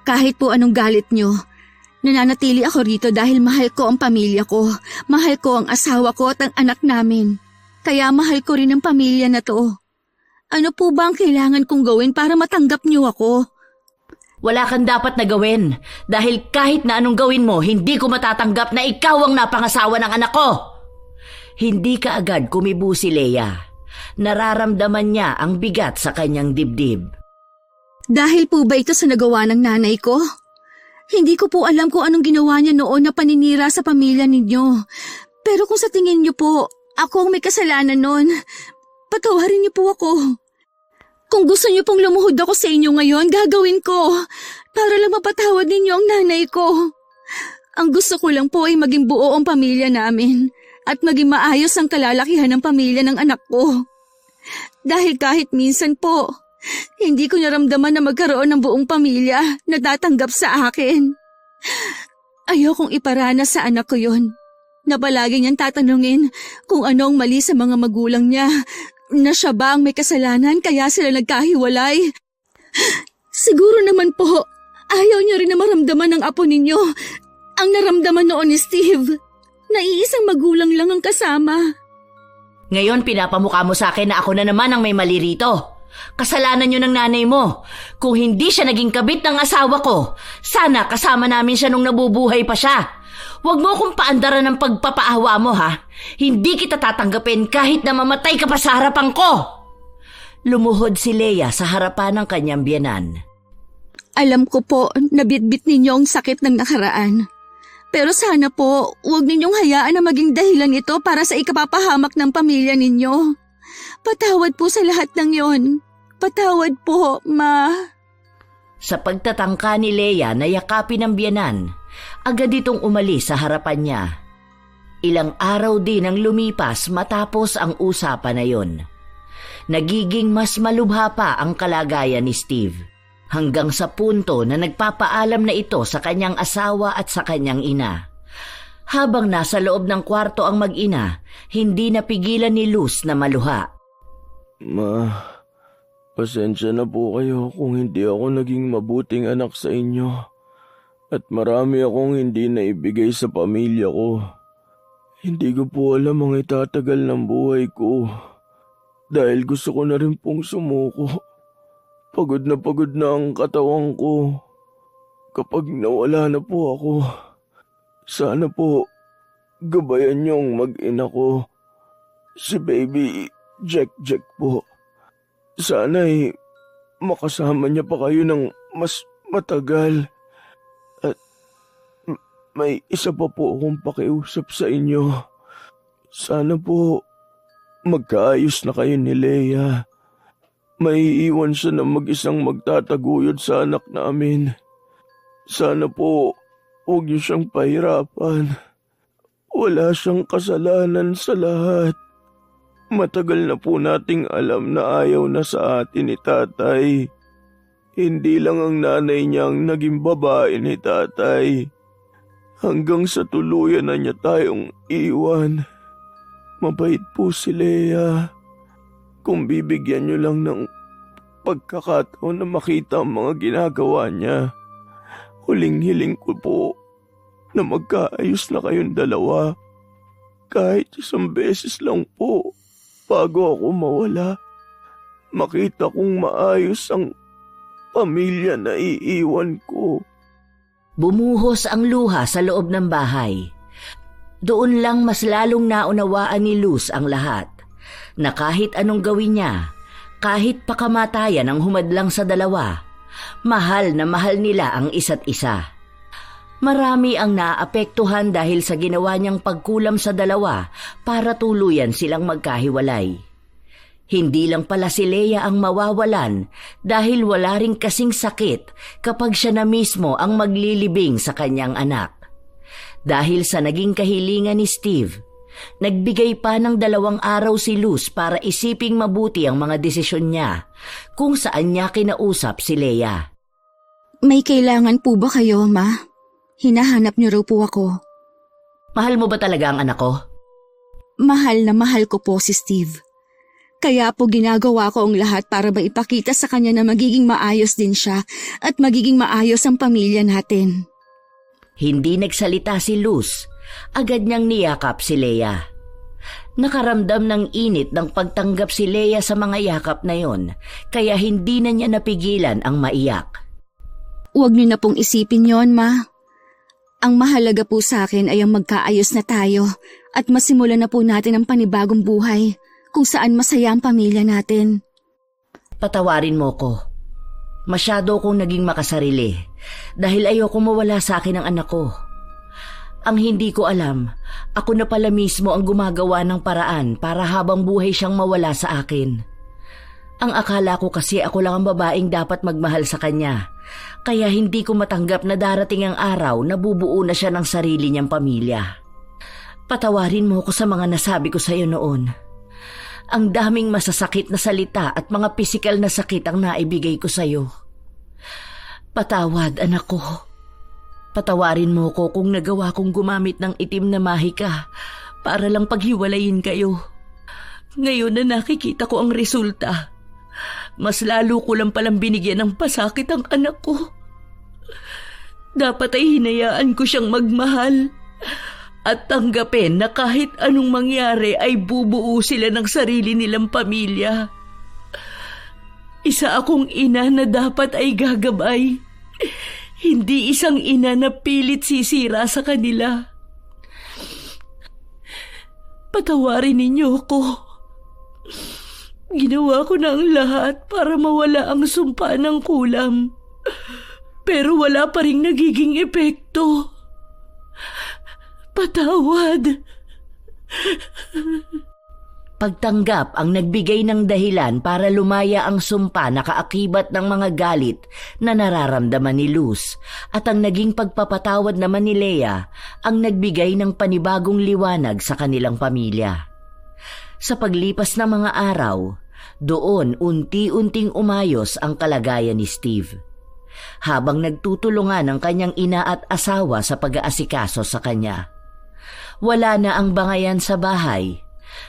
Kahit po anong galit nyo, nananatili ako rito dahil mahal ko ang pamilya ko. Mahal ko ang asawa ko at ang anak namin. Kaya mahal ko rin ang pamilya na to. Ano po ba ang kailangan kong gawin para matanggap niyo ako? Wala kang dapat na gawin dahil kahit na anong gawin mo, hindi ko matatanggap na ikaw ang napangasawa ng anak ko. Hindi ka agad kumibo si Leia. Nararamdaman niya ang bigat sa kanyang dibdib. Dahil po ba ito sa nagawa ng nanay ko? Hindi ko po alam kung anong ginawa niya noon na paninira sa pamilya ninyo. Pero kung sa tingin niyo po, ako ang may kasalanan noon, patawarin niyo po ako. Kung gusto niyo pong lumuhod ako sa inyo ngayon, gagawin ko. Para lang mapatawad ninyo ang nanay ko. Ang gusto ko lang po ay maging buo ang pamilya namin at maging maayos ang kalalakihan ng pamilya ng anak ko. Dahil kahit minsan po, hindi ko naramdaman na magkaroon ng buong pamilya na tatanggap sa akin. Ayokong iparanas sa anak ko yon, na palagi niyang tatanungin kung anong mali sa mga magulang niya, na siya ba ang may kasalanan kaya sila nagkahiwalay. Siguro naman po, ayaw niyo rin na maramdaman ng apo ninyo ang naramdaman noon ni Steve, na iisang magulang lang ang kasama. Ngayon pinapamukha mo sa akin na ako na naman ang may mali rito. Kasalanan yun ng nanay mo. Kung hindi siya naging kabit ng asawa ko, sana kasama namin siya nung nabubuhay pa siya. Huwag mo akong paandaran ng pagpapaawa mo, ha? Hindi kita tatanggapin kahit na mamatay ka pa sa harapan ko. Lumuhod si Leia sa harapan ng kanyang biyenan. Alam ko po na bitbit ninyo ang sakit ng nakaraan. Pero sana po, huwag ninyong hayaan na maging dahilan ito para sa ikapapahamak ng pamilya ninyo. Patawad po sa lahat ng yon. Patawad po, Ma. Sa pagtatangka ni Leia na yakapin ng biyenan, agad itong umalis sa harapan niya. Ilang araw din ang lumipas matapos ang usapan na yon. Nagiging mas malubha pa ang kalagayan ni Steve, hanggang sa punto na nagpapaalam na ito sa kanyang asawa at sa kanyang ina. Habang nasa loob ng kwarto ang mag-ina, hindi napigilan ni Luz na maluha. Ma, pasensya na po kayo kung hindi ako naging mabuting anak sa inyo. At marami akong hindi naibigay sa pamilya ko. Hindi ko po alam ang itatagal ng buhay ko. Dahil gusto ko na rin pong sumuko. Pagod na ang katawan ko. Kapag nawala na po ako, sana po gabayan niyong mag-ina ko. Si Baby Jack po. Sana'y makasama niya pa kayo ng mas matagal. At may isa pa po akong pakiusap sa inyo. Sana po magkaayos na kayo ni Leia. May iwan siya na mag-isang magtataguyod sa anak namin. Sana po huwag niyo siyang pahirapan. Wala siyang kasalanan sa lahat. Matagal na po nating alam na ayaw na sa atin ni tatay. Hindi lang ang nanay niya ang naging babae ni tatay. Hanggang sa tuluyan na niya tayong iwan. Mabait po si Leia. Kung bibigyan niyo lang ng pagkakataon na makita ang mga ginagawa niya, huling-hiling ko po na magkaayos na kayong dalawa. Kahit isang beses lang po. Bago ako mawala, makita kong maayos ang pamilya na iiwan ko. Bumuhos ang luha sa loob ng bahay. Doon lang mas lalong naunawaan ni Luz ang lahat, na kahit anong gawin niya, kahit pakamatayan ang humadlang sa dalawa, mahal na mahal nila ang isa't isa. Marami ang naapektuhan dahil sa ginawa niyang pagkulam sa dalawa para tuluyan silang magkahiwalay. Hindi lang pala si Leia ang mawawalan dahil wala ring kasing sakit kapag siya na mismo ang maglilibing sa kanyang anak. Dahil sa naging kahilingan ni Steve, nagbigay pa ng 2 araw si Luz para isiping mabuti ang mga desisyon niya kung saan niya kinausap si Leia. May kailangan po ba kayo, Ma? Hinahanap niyo raw po ako. Mahal mo ba talaga ang anak ko? Mahal na mahal ko po si Steve. Kaya po ginagawa ko ang lahat para maipakita sa kanya na magiging maayos din siya at magiging maayos ang pamilya natin. Hindi nagsalita si Luz. Agad niyang niyakap si Leia. Nakaramdam ng init ng pagtanggap si Leia sa mga yakap na yon, kaya hindi na niya napigilan ang maiyak. Huwag niyo na pong isipin yon, Ma. Ang mahalaga po sa akin ay ang magkaayos na tayo at masimulan na po natin ang panibagong buhay kung saan masaya ang pamilya natin. Patawarin mo ko. Masyado akong naging makasarili dahil ayoko mawala sa akin ang anak ko. Ang hindi ko alam, ako na pala mismo ang gumagawa ng paraan para habang buhay siyang mawala sa akin. Ang akala ko kasi ako lang ang babaeng dapat magmahal sa kanya, kaya hindi ko matanggap na darating ang araw na bubuo na siya ng sarili niyang pamilya. Patawarin mo ko sa mga nasabi ko sa iyo noon. Ang daming masasakit na salita at mga pisikal na sakit ang naibigay ko sa iyo. Patawad, anak ko. Patawarin mo ko kung nagawa kong gumamit ng itim na mahika para lang paghiwalayin kayo. Ngayon na nakikita ko ang resulta, mas lalo ko lang palang binigyan ng pasakit ang anak ko. Dapat ay hinayaan ko siyang magmahal at tanggapin na kahit anong mangyari ay bubuo sila ng sarili nilang pamilya. Isa akong ina na dapat ay gagabay, hindi isang ina na pilit sisira sa kanila. Patawarin ninyo ako. Ginawa ko na ang lahat para mawala ang sumpa ng kulam, pero wala pa ring nagiging epekto. Patawad. Pagtanggap ang nagbigay ng dahilan para lumaya ang sumpa na kaakibat ng mga galit na nararamdaman ni Luz, at ang naging pagpapatawad naman ni Leia ang nagbigay ng panibagong liwanag sa kanilang pamilya. Sa paglipas ng mga araw, doon unti-unting umayos ang kalagayan ni Steve. Habang nagtutulungan ang kanyang ina at asawa sa pag-aasikaso sa kanya. Wala na ang bangayan sa bahay.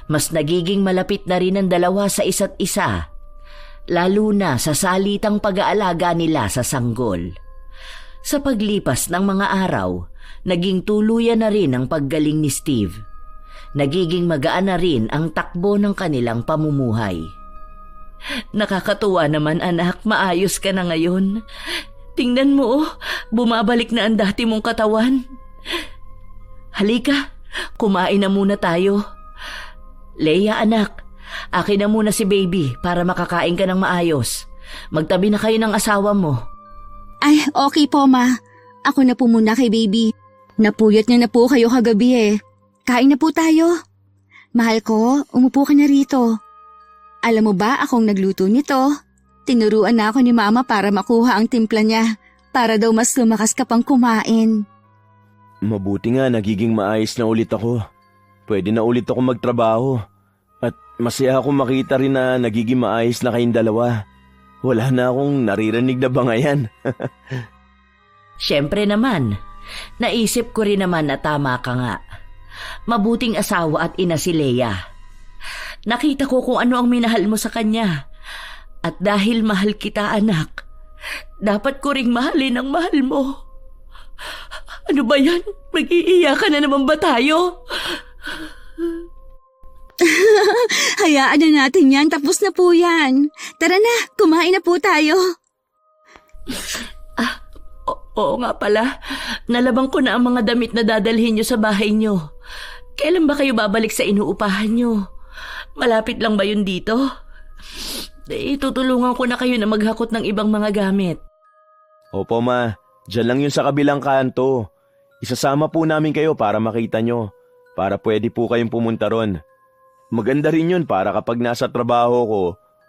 Mas nagiging malapit na rin ang dalawa sa isa't isa, lalo na sa salitang pag-aalaga nila sa sanggol. Sa paglipas ng mga araw, naging tuluyan na rin ang paggaling ni Steve. Nagiging magaan na rin ang takbo ng kanilang pamumuhay. Nakakatuwa naman, anak, maayos ka na ngayon. Tingnan mo, bumabalik na ang dati mong katawan. Halika, kumain na muna tayo. Leia, anak, akin na muna si baby para makakain ka ng maayos. Magtabi na kayo ng asawa mo. Ay, okay po, Ma. Ako na po muna kay baby. Napuyat niya na po kayo kagabi eh. Kain na po tayo. Mahal ko, umupo ka na rito. Alam mo ba akong nagluto nito? Tinuruan na ako ni Mama para makuha ang timpla niya, para daw mas lumakas ka pang kumain. Mabuti nga nagiging maayos na ulit ako. Pwede na ulit ako magtrabaho. At masaya akong makita rin na nagiging maayos na kayong dalawa. Wala na akong naririnig na bangayan. Siyempre naman, naisip ko rin naman na tama ka nga. Mabuting asawa at ina si Leia. Nakita ko kung ano ang minahal mo sa kanya. At dahil mahal kita, anak, dapat ko ring mahalin ang mahal mo. Ano ba yan? Mag-iiyakan na naman ba tayo? Hayaan na natin yan, tapos na po yan. Tara na, kumain na po tayo. Oo nga pala, nalabang ko na ang mga damit na dadalhin niyo sa bahay niyo. Kailan ba kayo babalik sa inuupahan nyo? Malapit lang ba yun dito? Tutulungan ko na kayo na maghakot ng ibang mga gamit. Opo ma, dyan lang yun sa kabilang kanto. Isasama po namin kayo para makita nyo, para pwede po kayong pumunta ron. Maganda rin yun para kapag nasa trabaho ko,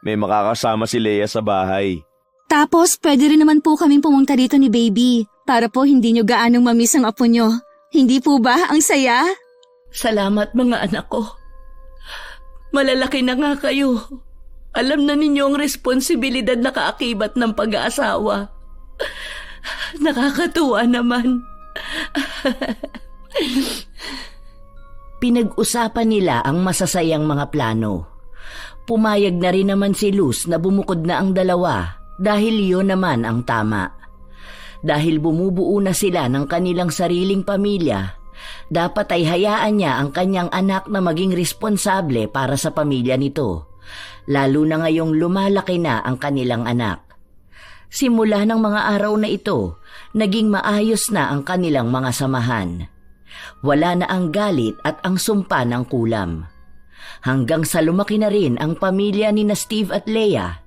may makakasama si Leia sa bahay. Tapos, pwede rin naman po kaming pumunta dito ni Baby para po hindi nyo gaanong mamiss ang apo nyo. Hindi po ba? Ang saya? Salamat mga anak ko. Malalaki na nga kayo. Alam na ninyo ang responsibilidad na kaakibat ng pag-aasawa. Nakakatuwa naman. Pinag-usapan nila ang masasayang mga plano. Pumayag na rin naman si Luz na bumukod na ang dalawa dahil yun naman ang tama. Dahil bumubuo na sila ng kanilang sariling pamilya, dapat ay hayaan niya ang kanyang anak na maging responsable para sa pamilya nito, lalo na ngayong lumalaki na ang kanilang anak. Simula ng mga araw na ito, naging maayos na ang kanilang mga samahan. Wala na ang galit at ang sumpa ng kulam. Hanggang sa lumaki na rin ang pamilya ni na Steve at Leia,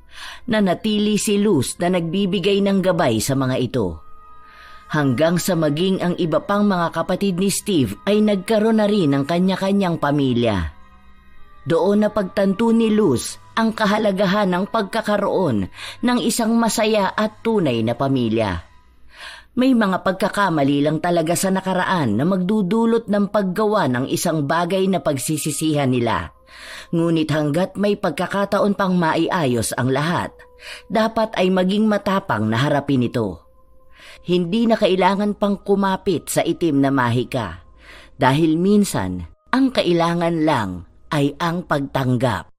na natili si Luz na nagbibigay ng gabay sa mga ito. Hanggang sa maging ang iba pang mga kapatid ni Steve ay nagkaroon na rin ng kanya-kanyang pamilya. Doon na pagtanto ni Luz ang kahalagahan ng pagkakaroon ng isang masaya at tunay na pamilya. May mga pagkakamali lang talaga sa nakaraan na magdudulot ng paggawa ng isang bagay na pagsisisihan nila. Ngunit hanggat may pagkakataon pang maiayos ang lahat, dapat ay maging matapang na harapin ito. Hindi na kailangan pang kumapit sa itim na mahika, dahil minsan ang kailangan lang ay ang pagtanggap.